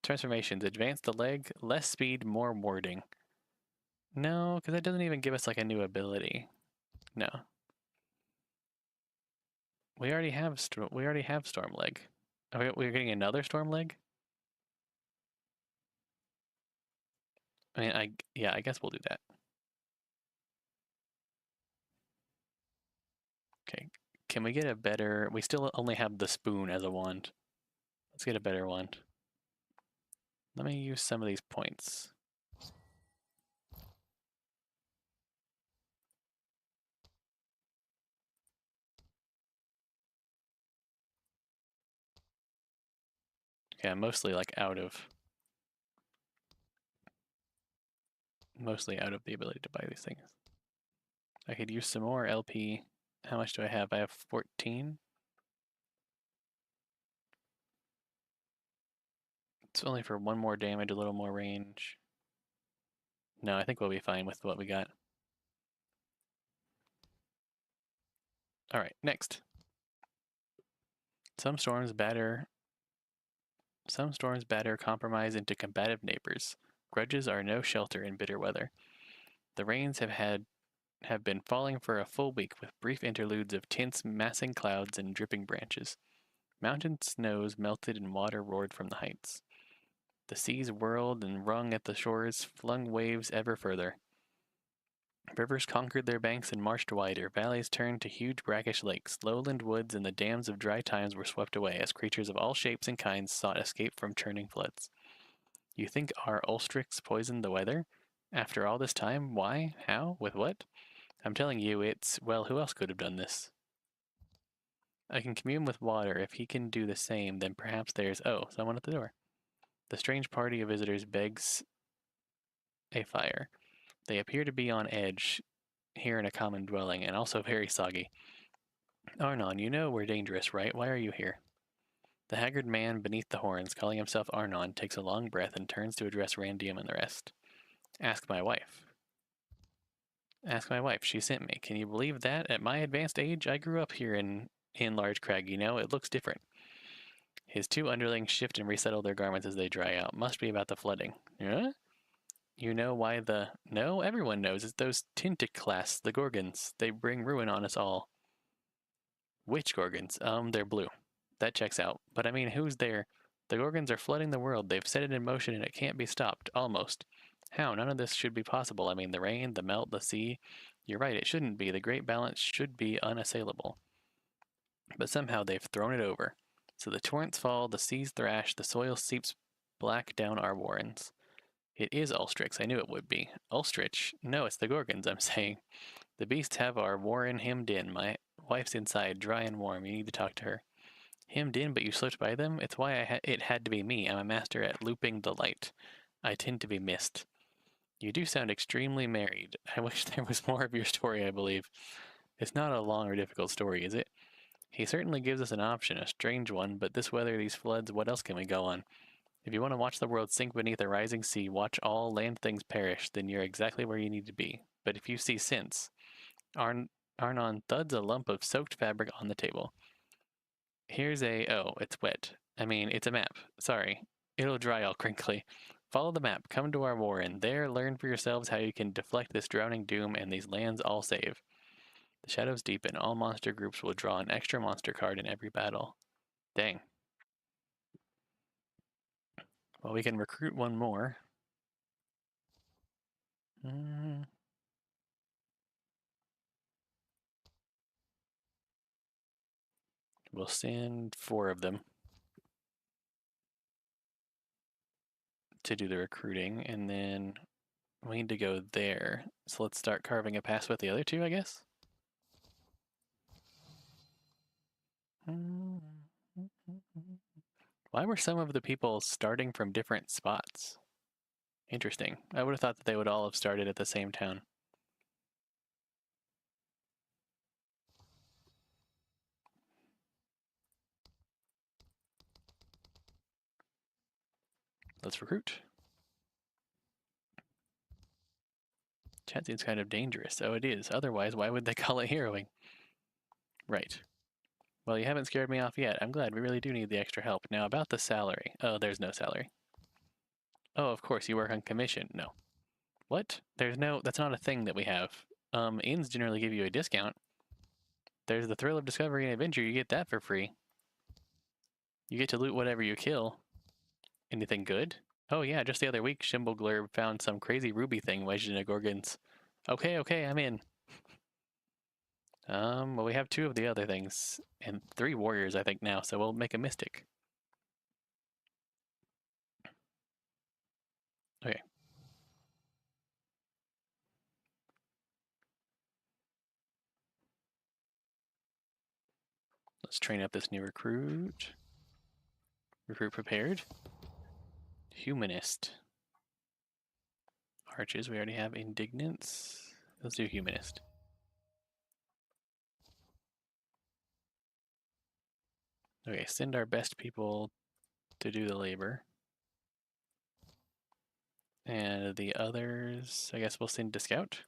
Transformations. Advance the leg, less speed, more warding. No, because that doesn't even give us like a new ability. No. We already have Storm Leg. We're getting another Storm Leg? I mean, I guess we'll do that. Okay. Can we get a better... We still only have the spoon as a wand. Let's get a better wand. Let me use some of these points. Okay, I'm mostly like mostly out of the ability to buy these things. I could use some more LP. How much do I have? I have 14. It's only for one more damage, a little more range. No, I think we'll be fine with what we got. Alright, next. Some storms batter compromise into combative neighbors. Grudges are no shelter in bitter weather. The rains have been falling for a full week, with brief interludes of tints massing clouds and dripping branches. Mountain snows melted and water roared from the heights. The seas whirled and wrung at the shores, flung waves ever further. Rivers conquered their banks and marched wider. Valleys turned to huge brackish lakes. Lowland woods and the dams of dry times were swept away as creatures of all shapes and kinds sought escape from churning floods. You think our Ulstrix poisoned the weather? After all this time, why? How? With what? I'm telling you, well, who else could have done this? I can commune with water. If he can do the same, then perhaps there's... Oh, someone at the door. The strange party of visitors begs a fire. They appear to be on edge here in a common dwelling, and also very soggy. Arnon, you know we're dangerous, right? Why are you here? The haggard man beneath the horns, calling himself Arnon, takes a long breath and turns to address Randium and the rest. Ask my wife. Ask my wife. She sent me. Can you believe that? At my advanced age, I grew up here in Large Crag, you know? It looks different. His two underlings shift and resettle their garments as they dry out. Must be about the flooding. Huh? You know why the... No, everyone knows. It's those Tinticlasts, the Gorgons. They bring ruin on us all. Which Gorgons? They're blue. That checks out. But I mean, who's there? The Gorgons are flooding the world. They've set it in motion and it can't be stopped. Almost. How? None of this should be possible. I mean, the rain, the melt, the sea. You're right, it shouldn't be. The great balance should be unassailable. But somehow they've thrown it over. So the torrents fall, the seas thrash, the soil seeps black down our warrens. It is Ulstrix. I knew it would be. Ulstrich? No, it's the Gorgons, I'm saying. The beasts have our warren hemmed in. My wife's inside, dry and warm. You need to talk to her. Hemmed in, but you slipped by them? It's why it had to be me. I'm a master at looping the light. I tend to be missed. You do sound extremely married. I wish there was more of your story, I believe. It's not a long or difficult story, is it? He certainly gives us an option, a strange one, but this weather, these floods, what else can we go on? If you want to watch the world sink beneath a rising sea, watch all land things perish, then you're exactly where you need to be. But if you see sense... Arnon thuds a lump of soaked fabric on the table. Here's oh, it's wet. I mean, it's a map. Sorry. It'll dry all crinkly. Follow the map. Come to our warren. There, learn for yourselves how you can deflect this drowning doom and these lands all save. The shadows deepen. All monster groups will draw an extra monster card in every battle. Dang. Well, we can recruit one more. We'll send 4 of them. to do the recruiting, and then we need to go there. So let's start carving a path with the other two, I guess. Why were some of the people starting from different spots? Interesting. I would have thought that they would all have started at the same town. Let's recruit. Chat seems kind of dangerous. Oh, it is. Otherwise, why would they call it heroing? Right. Well, you haven't scared me off yet. I'm glad. We really do need the extra help. Now, about the salary. Oh, there's no salary. Oh, of course, you work on commission. No. What? There's no... That's not a thing that we have. Inns generally give you a discount. There's the thrill of discovery and adventure. You get that for free. You get to loot whatever you kill. Anything good? Oh yeah, just the other week, Shimbleglurb found some crazy ruby thing wedged in a Gorgon's. Okay, I'm in. Well, we have 2 of the other things, and 3 warriors, I think, now, so we'll make a mystic. Okay. Let's train up this new recruit. Recruit prepared. Humanist. Arches, we already have indignance. Let's do humanist. Okay, send our best people to do the labor. And the others, I guess we'll send to scout.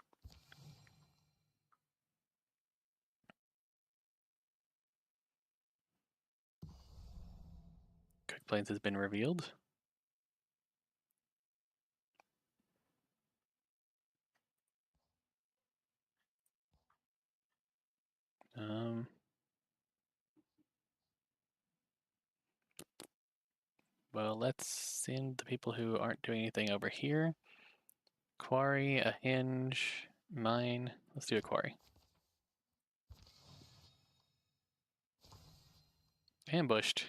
Cook Plains has been revealed. Well, let's send the people who aren't doing anything over here. Quarry, a hinge, mine. Let's do a quarry. Ambushed.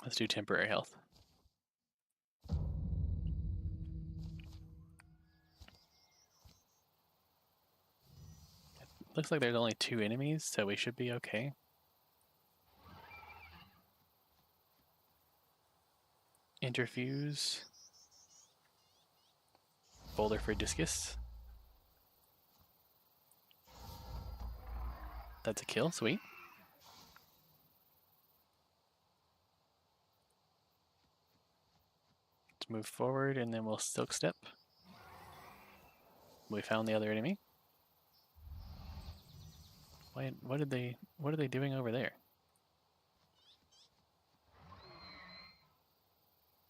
Let's do temporary health. Looks like there's only 2 enemies, so we should be okay. Interfuse. Boulder for discus. That's a kill, sweet. Let's move forward and then we'll silk step. We found the other enemy. Wait, what are they doing over there?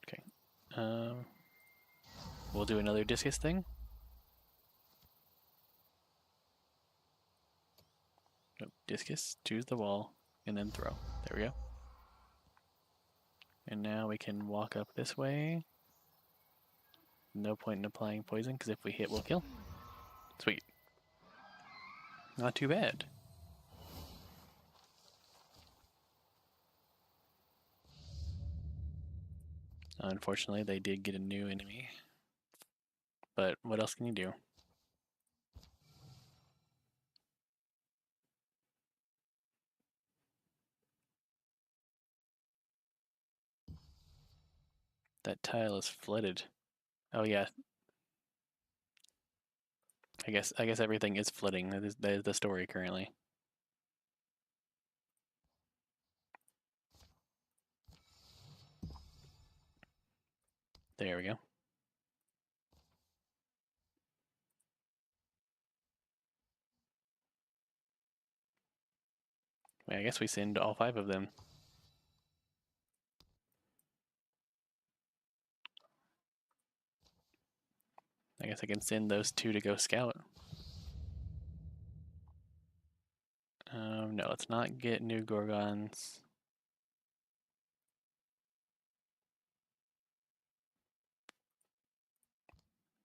Okay. We'll do another discus thing. Nope, discus, choose the wall, and then throw. There we go. And now we can walk up this way. No point in applying poison, because if we hit, we'll kill. Sweet. Not too bad. Unfortunately, they did get a new enemy. But what else can you do? That tile is flooded. Oh yeah. I guess everything is flooding. That is the story currently. There we go. I guess we send all 5 of them. I guess I can send those 2 to go scout. No, let's not get new Gorgons.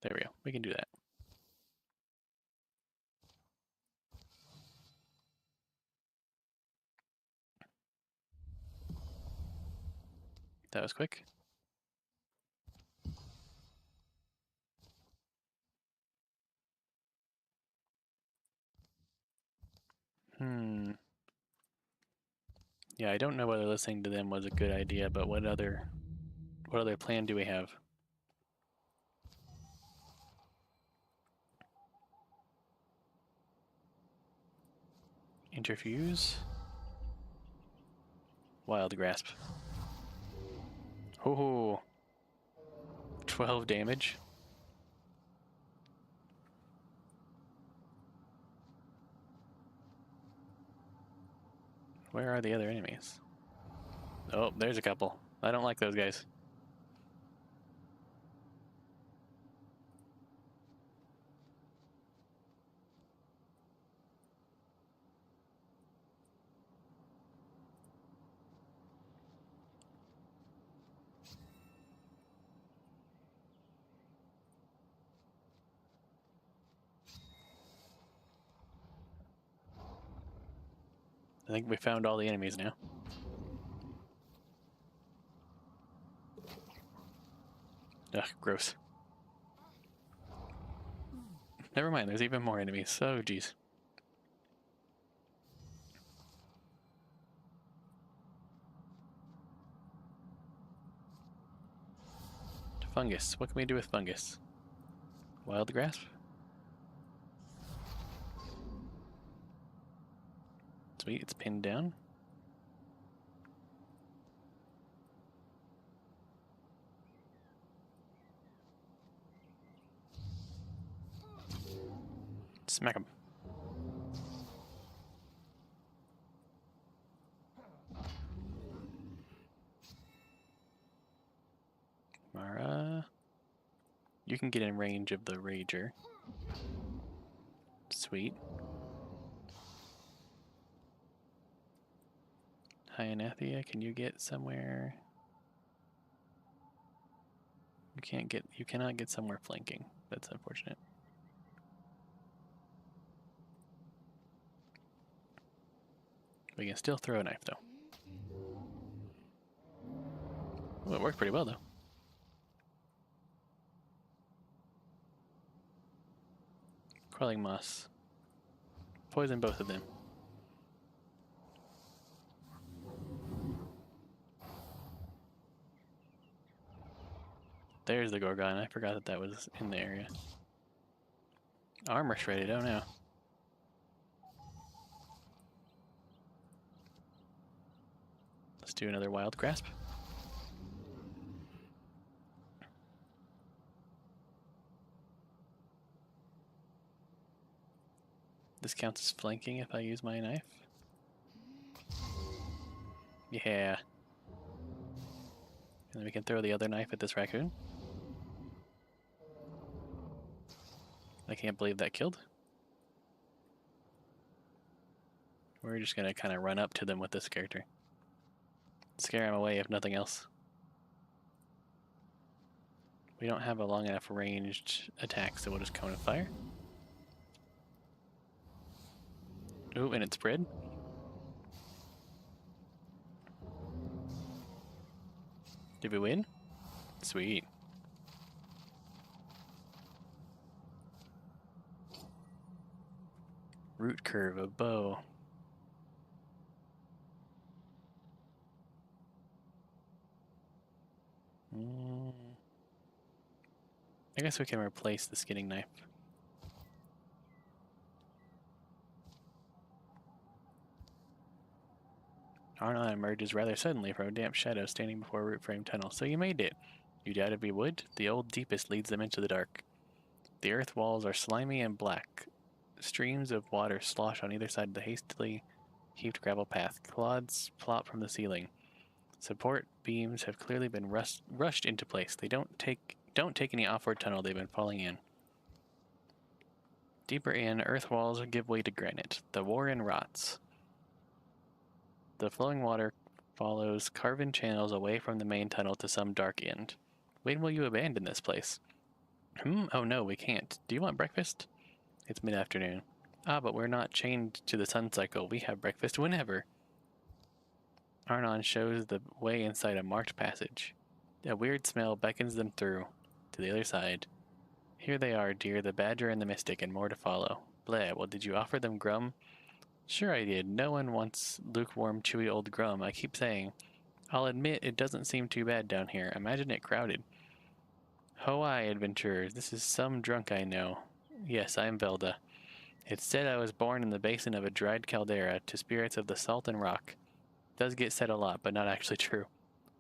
There we go. We can do that. That was quick. Yeah, I don't know whether listening to them was a good idea, but what other plan do we have? Interfuse. Wild Grasp. Oh, 12 damage. Where are the other enemies? Oh, there's a couple. I don't like those guys. I think we found all the enemies now. Ugh, gross. Never mind, there's even more enemies. Oh, geez. Fungus. What can we do with fungus? Wild Grasp? Sweet, it's pinned down. Smack him. Mara. You can get in range of the Rager. Sweet. Athena, can you get somewhere? You cannot get somewhere flanking. That's unfortunate. We can still throw a knife though. Well, it worked pretty well though. Crawling moss. Poison both of them. There's the Gorgon. I forgot that that was in the area. Armor shredded. Oh no. Let's do another Wild Grasp. This counts as flanking if I use my knife. Yeah. And then we can throw the other knife at this raccoon. I can't believe that killed. We're just gonna kind of run up to them with this character. Scare him away if nothing else. We don't have a long enough ranged attack, so we'll just cone of fire. Ooh, and it spread. Did we win? Sweet. Root curve, a bow. I guess we can replace the skinning knife. Arnon emerges rather suddenly from a damp shadow standing before a root frame tunnel. So you made it. You doubt it be wood? The old deepest leads them into the dark. The earth walls are slimy and black. Streams of water slosh on either side of the hastily heaped gravel path. Clods plop from the ceiling. Support beams have clearly been rushed into place. They don't take any offward tunnel. They've been falling in. Deeper in, earth walls give way to granite. The warren rots. The flowing water follows carven channels away from the main tunnel to some dark end. When will you abandon this place? Oh no, we can't. Do you want breakfast? It's mid-afternoon. Ah, but we're not chained to the sun cycle. We have breakfast whenever. Arnon shows the way inside a marked passage. A weird smell beckons them through, to the other side. Here they are, dear, the badger and the mystic, and more to follow. Bleh, well, did you offer them grum? Sure I did. No one wants lukewarm, chewy old grum, I keep saying. I'll admit it doesn't seem too bad down here. Imagine it crowded. Ho I, adventurers, this is some drunk I know. Yes, I am Velda. It's said I was born in the basin of a dried caldera to spirits of the salt and rock. Does get said a lot, but not actually true.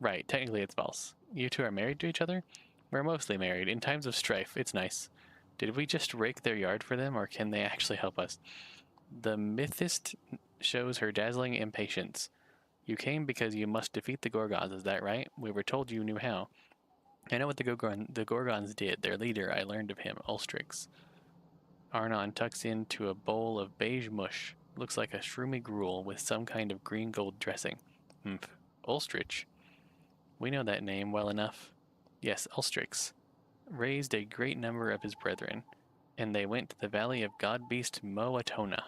Right, technically it's false. You two are married to each other? We're mostly married. In times of strife, it's nice. Did we just rake their yard for them, or can they actually help us? The mythist shows her dazzling impatience. You came because you must defeat the Gorgons, is that right? We were told you knew how. I know what the Gorgons did. Their leader, I learned of him, Ulstrix. Arnon tucks into a bowl of beige mush. Looks like a shroomy gruel with some kind of green gold dressing. Humph. Ulstrich. We know that name well enough. Yes, Ulstrix raised a great number of his brethren, and they went to the valley of god-beast Moatona.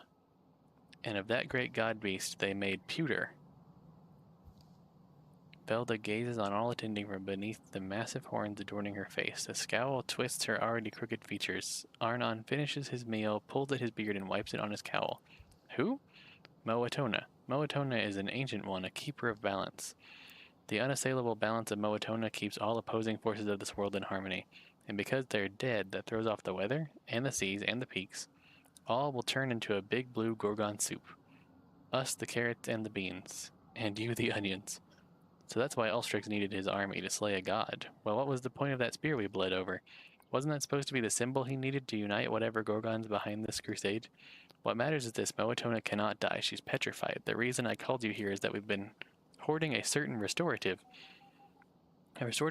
And of that great god-beast they made pewter. Velda gazes on all attending from beneath the massive horns adorning her face. A scowl twists her already crooked features. Arnon finishes his meal, pulls at his beard, and wipes it on his cowl. Who? Moatona. Moatona is an ancient one, a keeper of balance. The unassailable balance of Moatona keeps all opposing forces of this world in harmony. And because they're dead, that throws off the weather, and the seas, and the peaks. All will turn into a big blue Gorgon soup. Us the carrots and the beans. And you the onions. So that's why Ulstrix needed his army to slay a god. Well, what was the point of that spear we bled over? Wasn't that supposed to be the symbol he needed to unite whatever Gorgon's behind this crusade? What matters is this, Moatona cannot die, she's petrified. The reason I called you here is that we've been hoarding a certain restorative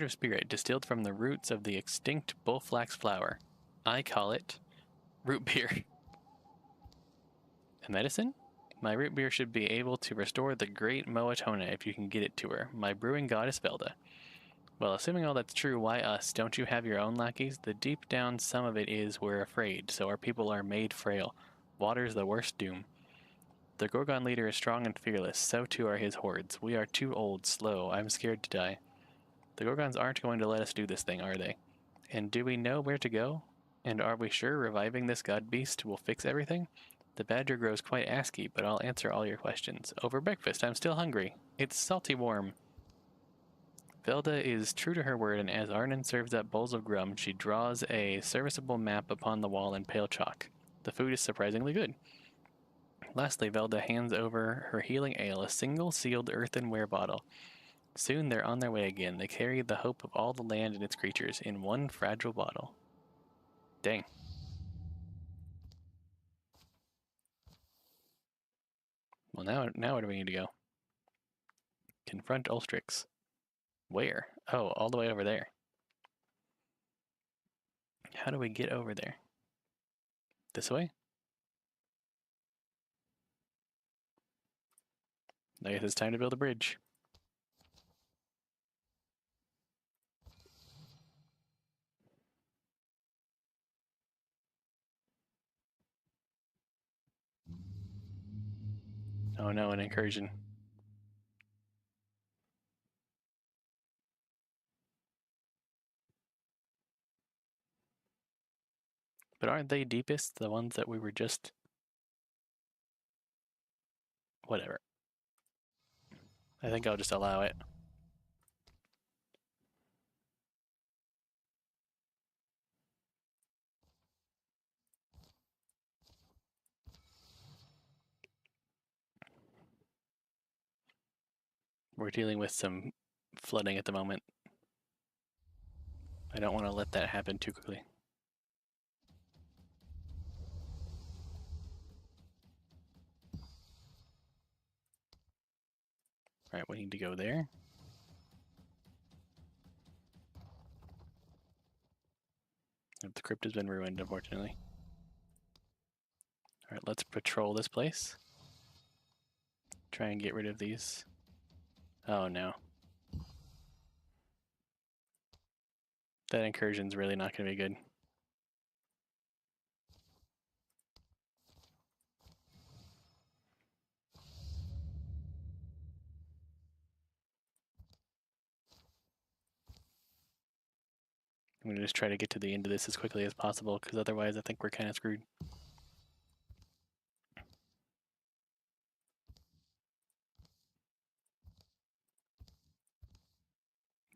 spirit distilled from the roots of the extinct bullflax flower. I call it root beer. A medicine? My root beer should be able to restore the great Moatona if you can get it to her. My brewing goddess Velda. Well, assuming all that's true, why us? Don't you have your own lackeys? The deep down some of it is we're afraid, so our people are made frail. Water's the worst doom. The Gorgon leader is strong and fearless, so too are his hordes. We are too old, slow, I'm scared to die. The Gorgons aren't going to let us do this thing, are they? And do we know where to go? And are we sure reviving this god beast will fix everything? The badger grows quite asky, but I'll answer all your questions. Over breakfast, I'm still hungry. It's salty warm. Velda is true to her word, and as Arnon serves up bowls of grum, she draws a serviceable map upon the wall in pale chalk. The food is surprisingly good. Lastly, Velda hands over her healing ale, a single sealed earthenware bottle. Soon they're on their way again. They carry the hope of all the land and its creatures in one fragile bottle. Dang. Well, now where do we need to go? Confront Ulstrix. Where? Oh, all the way over there. How do we get over there? This way? I guess it's time to build a bridge. Oh no, an incursion. But aren't they deepest? The ones that we were just... Whatever. I think I'll just allow it. We're dealing with some flooding at the moment. I don't want to let that happen too quickly. Alright, we need to go there. The crypt has been ruined, unfortunately. Alright, let's patrol this place. Try and get rid of these. Oh no. That incursion's really not going to be good. I'm going to just try to get to the end of this as quickly as possible, because otherwise I think we're kind of screwed.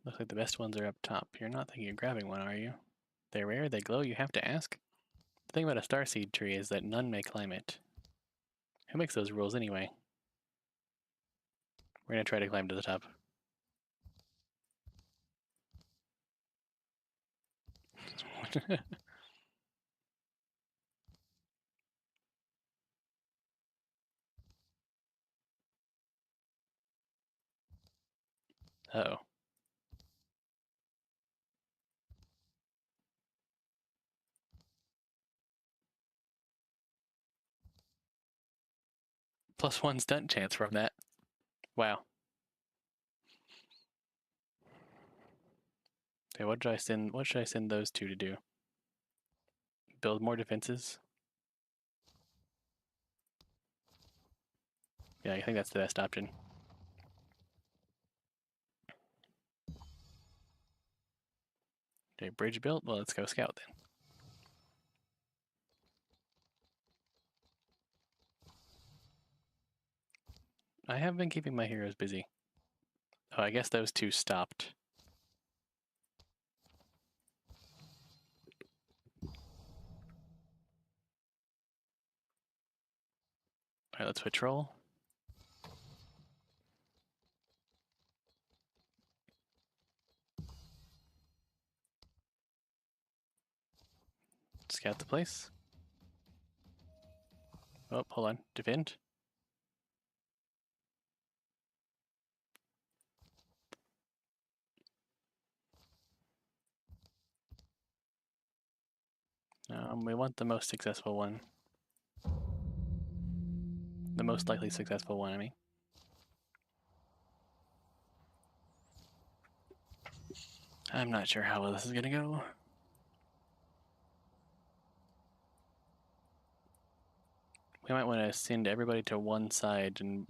Looks like the best ones are up top. You're not thinking of grabbing one, are you? They're rare, they glow, you have to ask. The thing about a starseed tree is that none may climb it. Who makes those rules anyway? We're going to try to climb to the top. Uh-oh. +1 stunt chance from that. Wow. Okay, what should I send those two to do? Build more defenses? Yeah, I think that's the best option. Okay, bridge built? Well, let's go scout then. I have been keeping my heroes busy. Oh, I guess those two stopped. Alright, let's patrol. Scout the place. Oh, hold on. Defend. We want the most successful one. The most likely successful one, I mean. I'm not sure how well this is gonna go. We might want to send everybody to one side and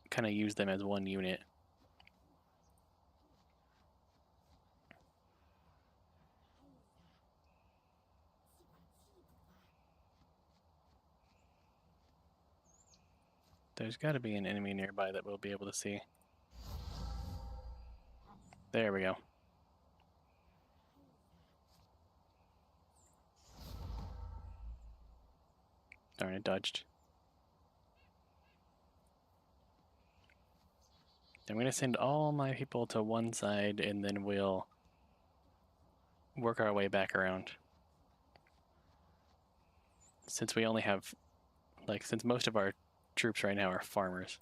kind of use them as one unit. There's got to be an enemy nearby that we'll be able to see. There we go. Darn it, dodged. I'm going to send all my people to one side and then we'll work our way back around. Since we only have, since most of our troops right now are farmers.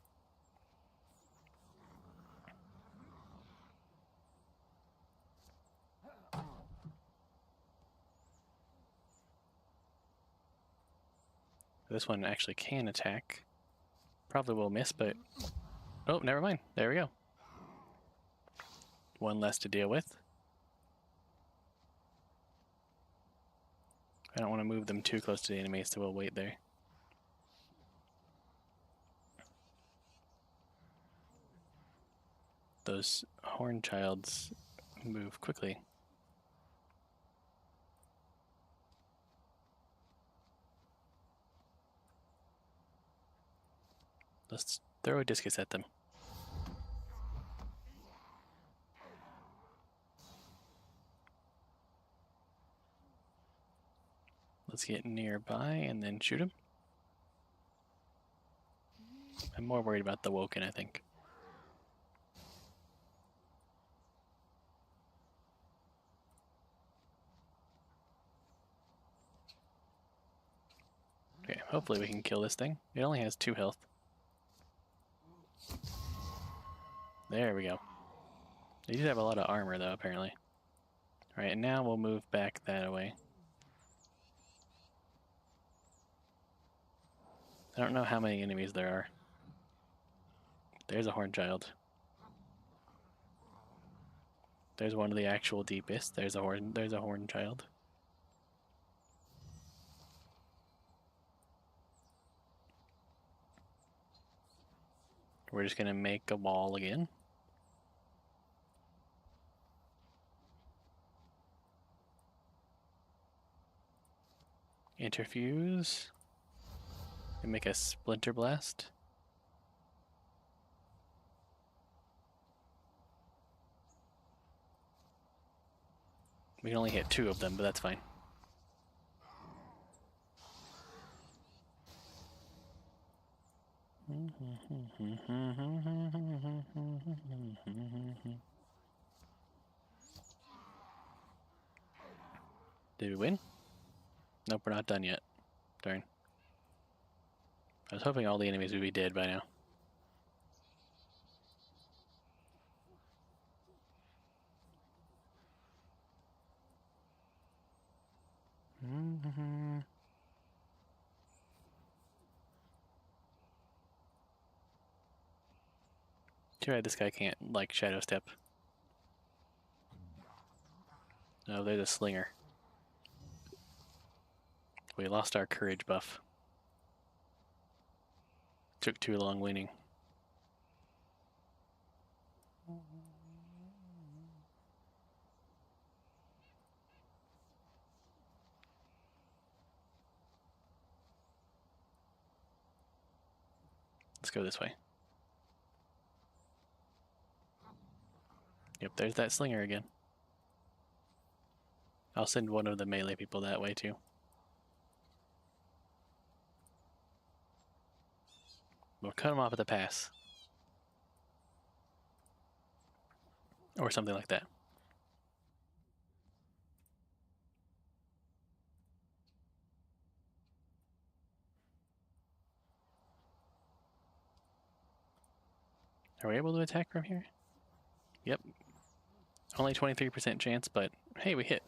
This one actually can attack. Probably will miss, but... Oh, never mind. There we go. One less to deal with. I don't want to move them too close to the enemy, so we'll wait there. Those horn childs move quickly. Let's throw a discus at them. Let's get nearby and then shoot him. I'm more worried about the Woken, I think. Okay, hopefully we can kill this thing. It only has 2 health. There we go. They do have a lot of armor, though, apparently. Alright, and now we'll move back that way. I don't know how many enemies there are. There's a horn child. There's one of the actual deepest. There's a horn child. We're just gonna make a wall again. Interfuse. And make a splinter blast. We can only hit 2 of them, but that's fine. Did we win? Nope, we're not done yet. Darn. I was hoping all the enemies would be dead by now. Too bad this guy can't, like, shadow step. No, there's a slinger. We lost our courage buff. Took too long winning. Let's go this way. Yep, there's that slinger again. I'll send one of the melee people that way too. We'll cut him off at the pass. Or something like that. Are we able to attack from here? Yep. Only 23% chance, but hey, we hit.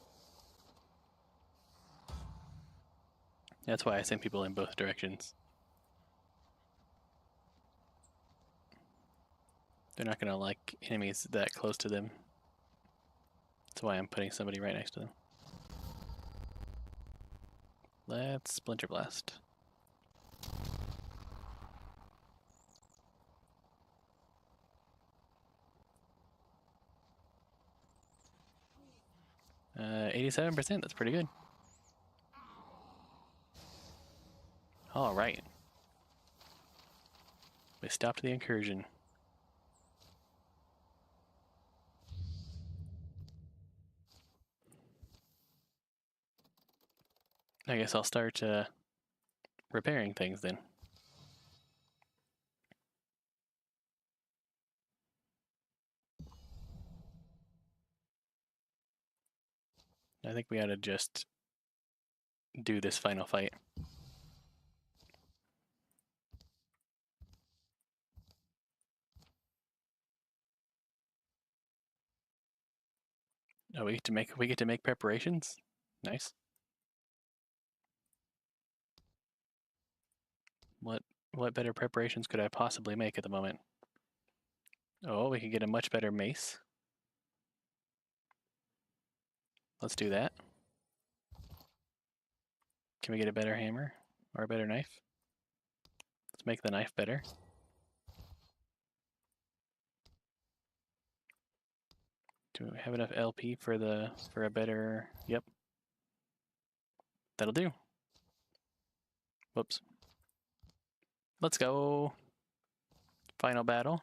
That's why I send people in both directions. They're not going to like enemies that close to them. That's why I'm putting somebody right next to them. Let's Splinter Blast. Uh, 87%, that's pretty good. All right. We stopped the incursion. I guess I'll start repairing things then. I think we ought to just do this final fight. Oh, we get to make preparations? Nice. What better preparations could I possibly make at the moment? Oh, we could get a much better mace. Let's do that. Can we get a better hammer or a better knife? Let's make the knife better. Do we have enough LP for a better? Yep. That'll do. Whoops. Let's go. Final battle.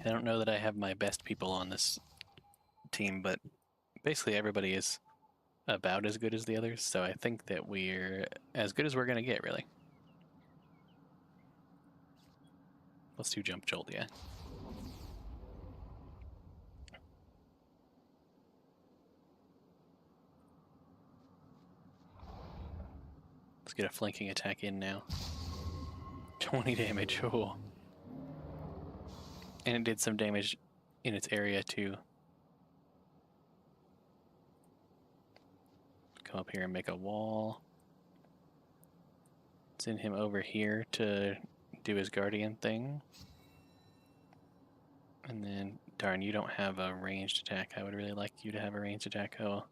I don't know that I have my best people on this team, but basically everybody is about as good as the others, so I think that we're as good as we're gonna get, really. Let's do Jump Jolt, yeah. Let's get a flanking attack in now. 20 damage, oh. And it did some damage in its area too. Come up here and make a wall. Send him over here to do his guardian thing. And then, darn, you don't have a ranged attack. I would really like you to have a ranged attack. Oh.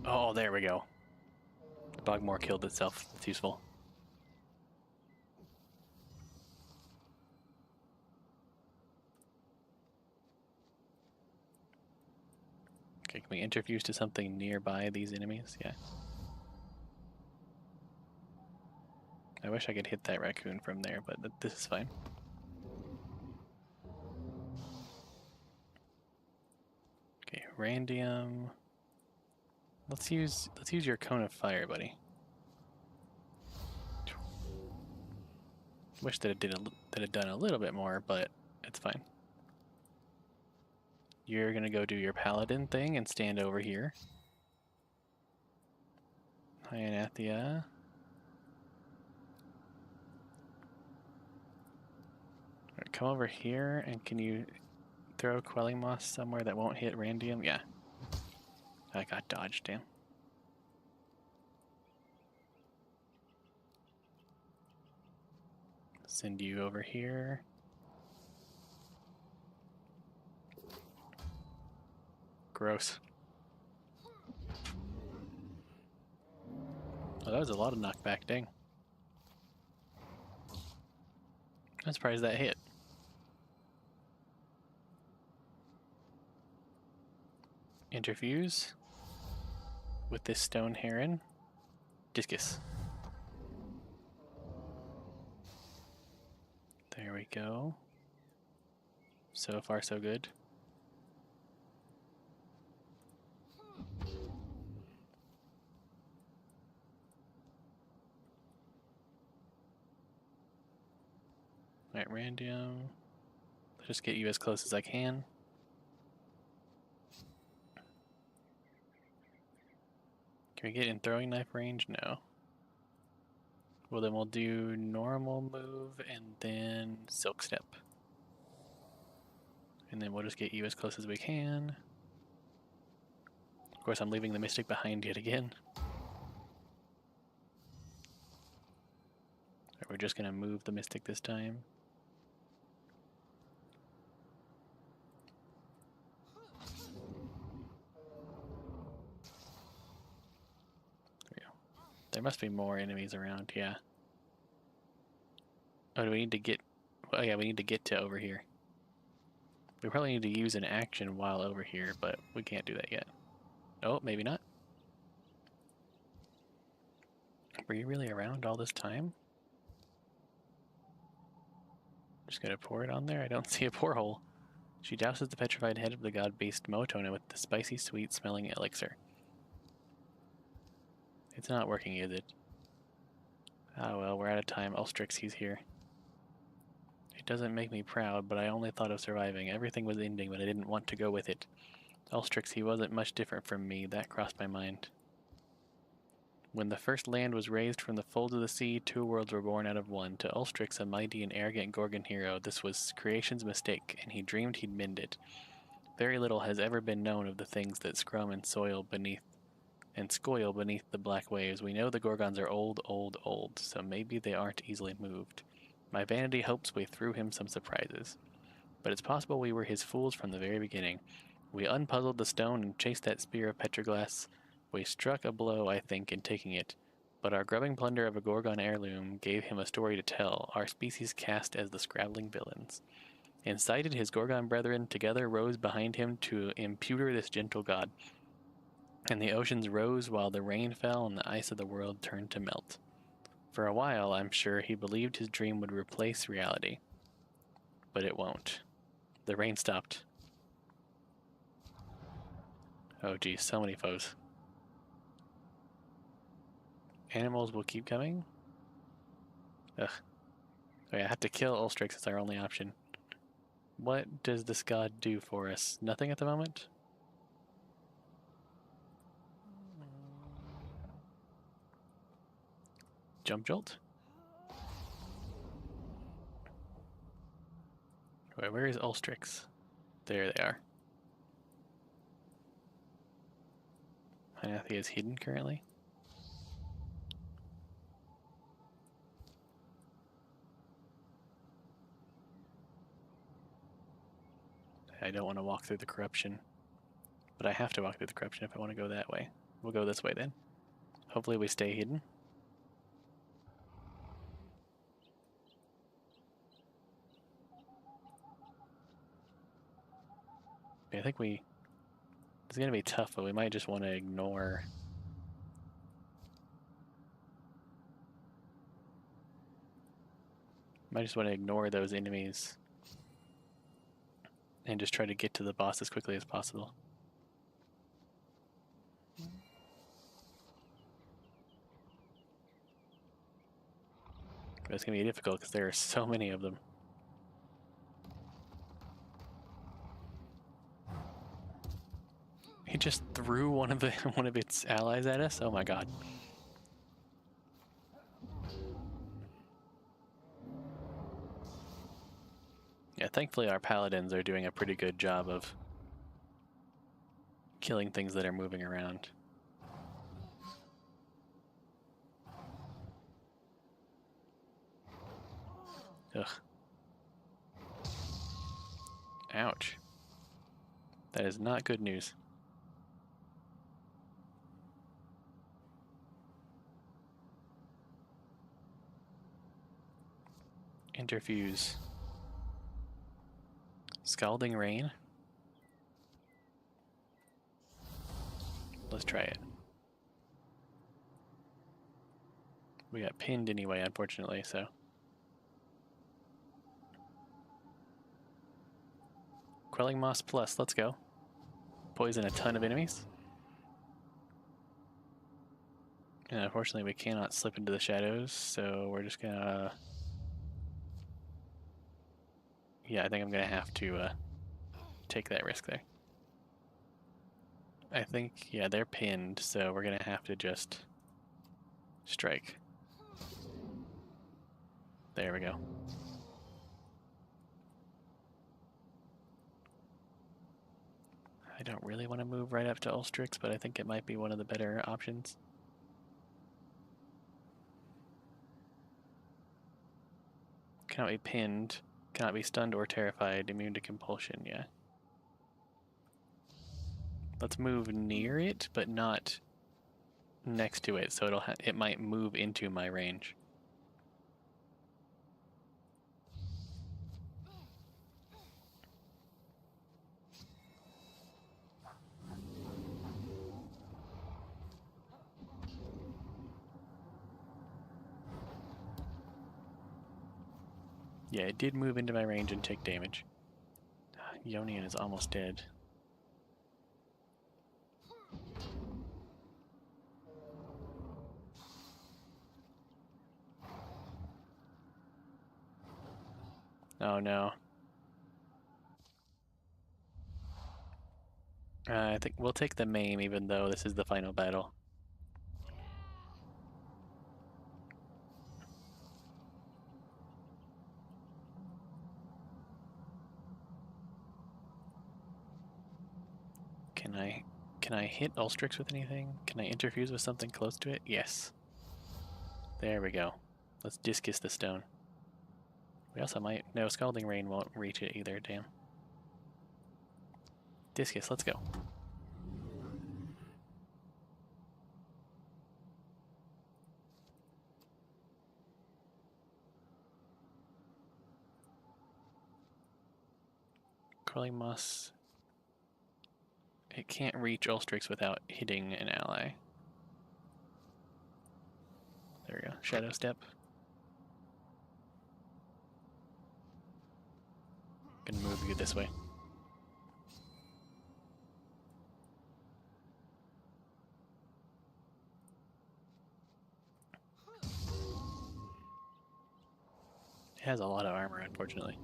Oh, there we go. The Bogmore killed itself. That's useful. Okay, can we interfuse to something nearby these enemies? Yeah. I wish I could hit that raccoon from there, but this is fine. Okay, Randium. Let's use your cone of fire, buddy. Wish that it had done a little bit more, but it's fine. You're gonna go do your paladin thing and stand over here. Hi, Anathia. Right, come over here, and can you throw Quelling Moss somewhere that won't hit Randium? Yeah. I got dodged, damn. Send you over here. Gross. Oh, that was a lot of knockback, dang. I'm surprised that hit. Interfuse with this stone heron. Discus. There we go. So far, so good. Alright, Randium. Let's just get you as close as I can. Can we get in throwing knife range? No. Well, then we'll do normal move and then silk step. And then we'll just get you as close as we can. Of course, I'm leaving the mystic behind yet again. We're just gonna move the mystic this time. There we go. There must be more enemies around, yeah. Oh, do we need to get... Oh yeah, we need to get to over here. We probably need to use an action while over here, but we can't do that yet. Oh, maybe not. Were you really around all this time? Just gonna pour it on there? I don't see a pour hole. She douses the petrified head of the god-beast Motona with the spicy, sweet-smelling elixir. It's not working, is it? Ah well, we're out of time. Ulstrix, he's here. It doesn't make me proud, but I only thought of surviving. Everything was ending, but I didn't want to go with it. Ulstrix, he wasn't much different from me. That crossed my mind. When the first land was raised from the folds of the sea, two worlds were born out of one. To Ulstrix, a mighty and arrogant Gorgon hero, this was creation's mistake, and he dreamed he'd mend it. Very little has ever been known of the things that scrum and soil beneath and scoil beneath the black waves. We know the Gorgons are old, old, old, so maybe they aren't easily moved. My vanity hopes we threw him some surprises. But it's possible we were his fools from the very beginning. We unpuzzled the stone and chased that spear of petroglass. We struck a blow, I think, in taking it. But our grubbing plunder of a Gorgon heirloom gave him a story to tell, our species cast as the scrabbling villains. Incited his Gorgon brethren together rose behind him to impudor this gentle god. And the oceans rose while the rain fell and the ice of the world turned to melt. For a while, I'm sure, he believed his dream would replace reality. But it won't. The rain stopped. Oh geez, so many foes. Animals will keep coming? Ugh. Okay, I have to kill Ulstrix as our only option. What does this god do for us? Nothing at the moment? Jump Jolt? Wait, where is Ulstrix? There they are. Hynathia is hidden currently. I don't want to walk through the corruption. But I have to walk through the corruption if I want to go that way. We'll go this way then. Hopefully we stay hidden. I think it's going to be tough, but we might just want to ignore. Might just want to ignore those enemies and just try to get to the boss as quickly as possible. But it's going to be difficult because there are so many of them. He just threw one of its allies at us? Oh my god. Yeah, thankfully our paladins are doing a pretty good job of killing things that are moving around. Ugh. Ouch. That is not good news. Interfuse. Scalding Rain. Let's try it. We got pinned anyway, unfortunately, so. Quelling Moss Plus, let's go. Poison a ton of enemies. And unfortunately we cannot slip into the shadows, so we're just gonna... Yeah, I think I'm gonna have to take that risk there. I think, yeah, they're pinned, so we're gonna have to just strike. There we go. I don't really want to move right up to Ulstrix, but I think it might be one of the better options. Cannot be pinned, cannot be stunned or terrified, immune to compulsion, yeah. Let's move near it, but not next to it, so it might move into my range. Yeah, it did move into my range and take damage. Yonian is almost dead. Oh no. I think we'll take the maim even though this is the final battle. Can I hit Ulstrix with anything? Can I interfuse with something close to it? Yes. There we go. Let's discus the stone. We also might... No, Scalding Rain won't reach it either, damn. Discus, let's go. Crawling Moss... It can't reach Ulstrix without hitting an ally. There we go. Shadow Step. Gonna move you this way. It has a lot of armor, unfortunately.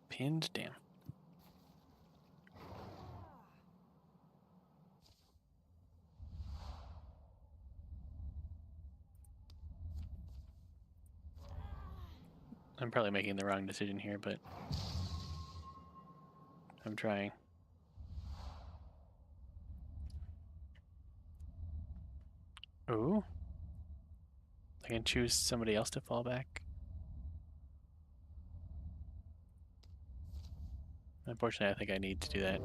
Pinned? Damn. I'm probably making the wrong decision here, but I'm trying. Ooh. and choose somebody else to fall back. Unfortunately, I think I need to do that.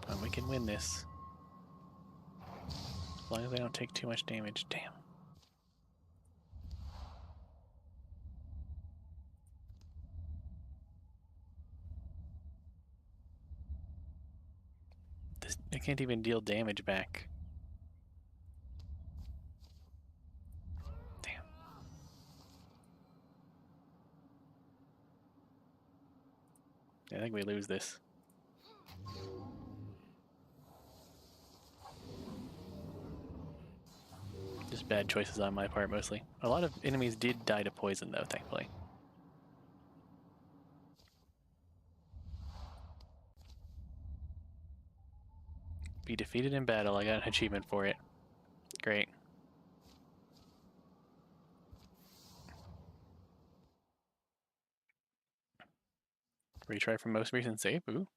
And we can win this. As long as I don't take too much damage. Damn. I can't even deal damage back. Damn. I think we lose this. Just bad choices on my part, mostly. A lot of enemies did die to poison, though, thankfully. Be defeated in battle. I got an achievement for it. Great. Retry from most recent save. Ooh.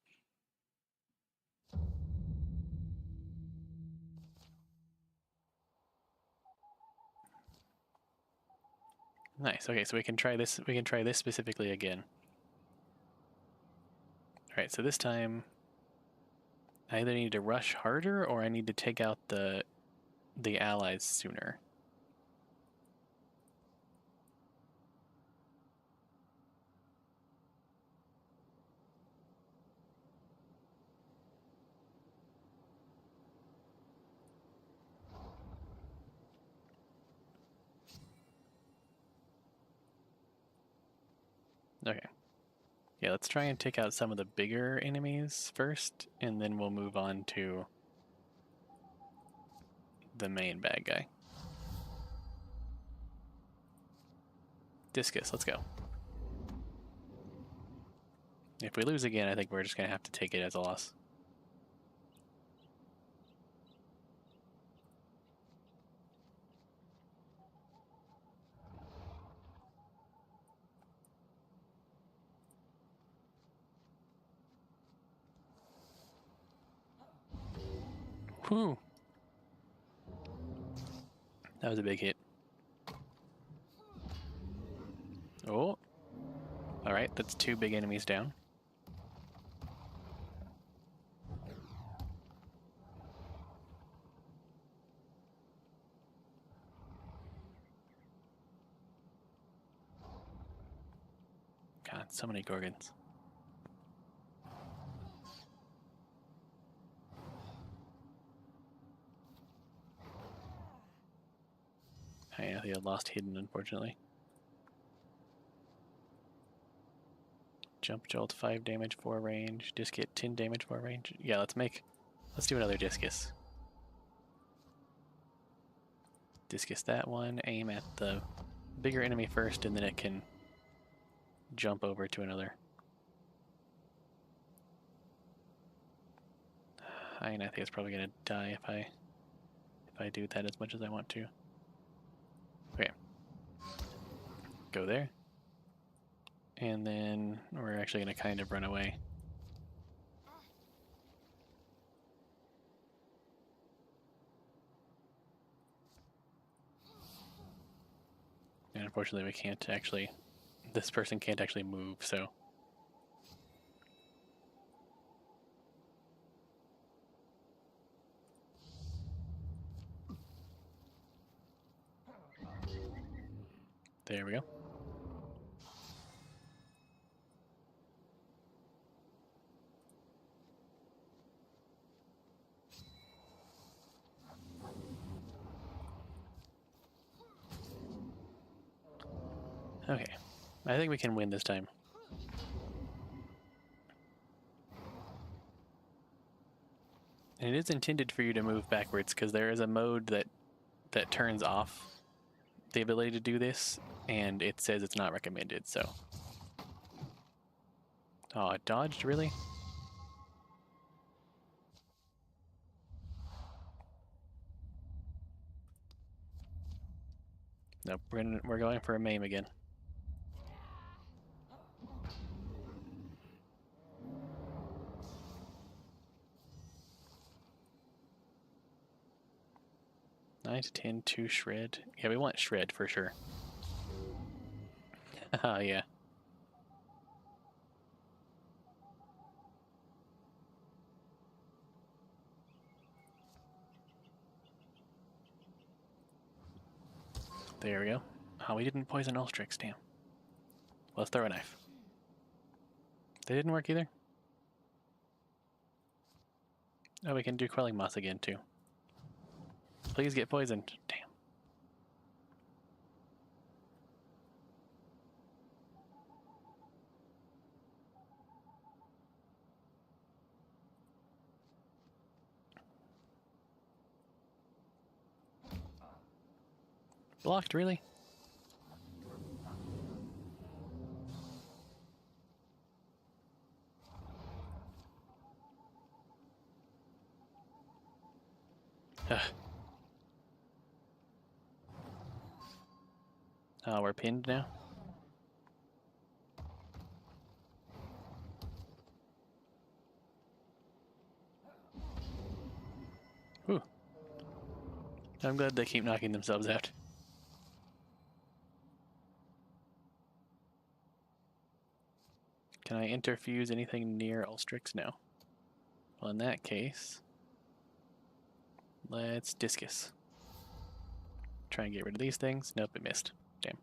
Nice. Okay, so we can try this. We can try this specifically again. All right. So this time, I either need to rush harder or I need to take out the allies sooner. Okay. Yeah, let's try and take out some of the bigger enemies first, and then we'll move on to the main bad guy. Discus, let's go. If we lose again, I think we're just going to have to take it as a loss. Whew. That was a big hit. Oh. Alright, that's 2 big enemies down. God, so many Gorgons. Yeah, they had lost hidden, unfortunately. Jump Jolt, 5 damage, 4 range. Disc hit, 10 damage, 4 range. Yeah, let's do another Discus. Discus that one, aim at the bigger enemy first, and then it can jump over to another. I think it's probably gonna die if I do that as much as I want to. Okay. Go there. And then we're actually gonna kind of run away. And unfortunately we can't actually, this person can't actually move, so. There we go. Okay, I think we can win this time. And it is intended for you to move backwards because there is a mode that turns off the ability to do this, and it says it's not recommended, so. Oh, it dodged, really? Nope, we're going for a maim again. 9 to 10 to shred. Yeah, we want shred for sure. Haha, yeah. There we go. Oh, we didn't poison Ulstrix, damn. Let's throw a knife. They didn't work either? Oh, we can do Quelling Moss again, too. Please get poisoned. Damn. Blocked, really? Ugh. Oh, we're pinned now? Whew. I'm glad they keep knocking themselves out. Can I interfuse anything near Ulstrix? No. Well, in that case, let's Discus. Try and get rid of these things. Nope, it missed. Damn.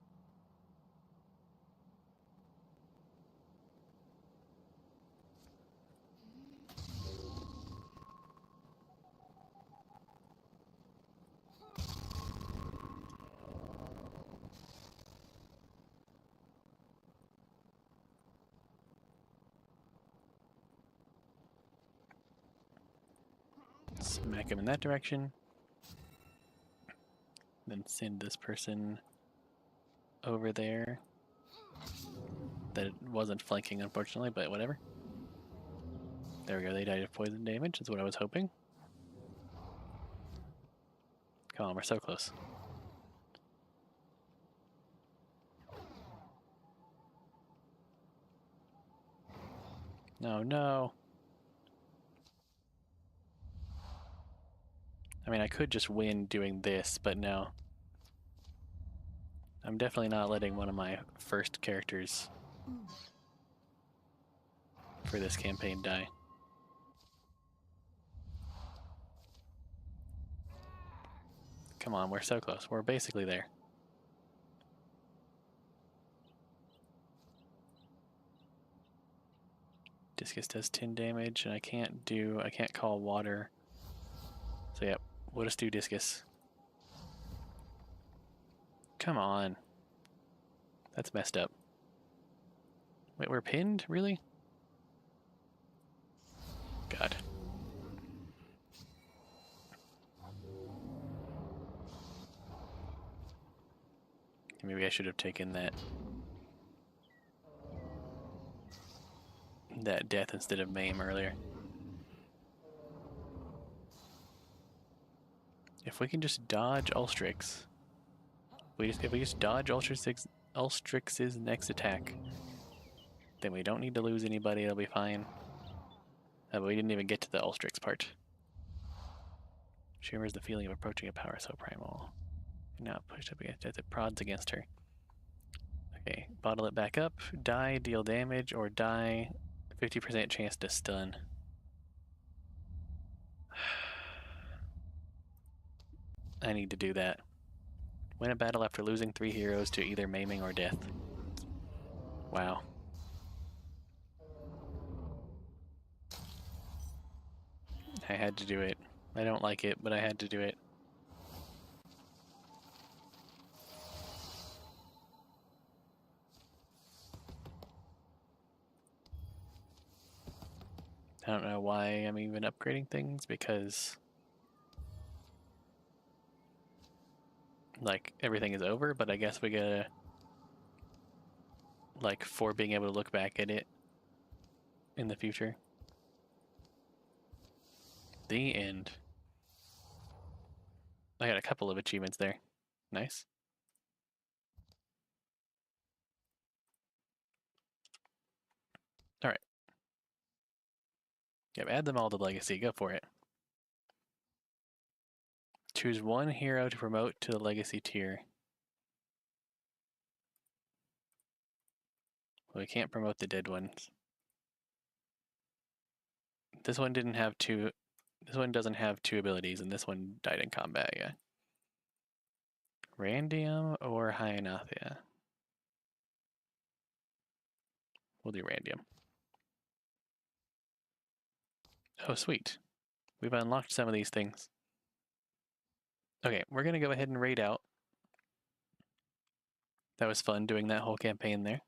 Smack him in that direction. Then send this person over there. That wasn't flanking, unfortunately, but whatever. There we go, they died of poison damage, is what I was hoping. Come on, we're so close. No, no. I mean, I could just win doing this, but no. I'm definitely not letting one of my first characters for this campaign die. Come on, we're so close. We're basically there. Discus does 10 damage, and I can't call water. So yep, we'll just do Discus. Come on. That's messed up. Wait, we're pinned? Really? God. Maybe I should have taken that death instead of maim earlier. If we can just dodge Ulstrix, if we just dodge Ulstrix's next attack, then we don't need to lose anybody. It'll be fine. But we didn't even get to the Ulstrix part. She remembers the feeling of approaching a power so primal. Now pushed up against death, it prods against her. Okay, bottle it back up, die, deal damage, or die, 50% chance to stun. I need to do that. Win a battle after losing 3 heroes to either maiming or death. Wow. I had to do it. I don't like it, but I had to do it. I don't know why I'm even upgrading things, because like everything is over, but I guess we gotta, like, for being able to look back at it in the future. The end. I got a couple of achievements there. Nice. Alright. Yep, add them all to Legacy. Go for it. Choose one hero to promote to the legacy tier. Well, we can't promote the dead ones. This one didn't have two. This one doesn't have two abilities, and this one died in combat, yeah. Randium or Hyanathia? We'll do Randium. Oh, sweet. We've unlocked some of these things. Okay, we're going to go ahead and raid out. That was fun doing that whole campaign there.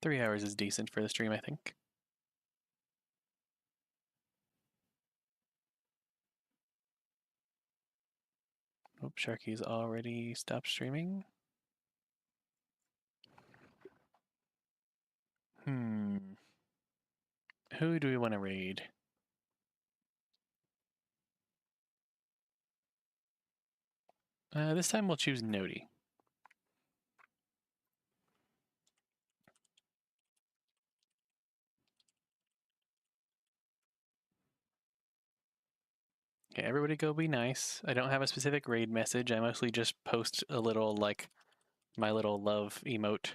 Three hours is decent for the stream, I think. Oh, Sharky's already stopped streaming. Who do we want to raid? This time we'll choose Nodi. Okay, everybody go be nice. I don't have a specific raid message. I mostly just post a little, like, my little love emote.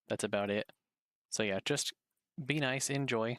That's about it. So yeah, just be nice, enjoy.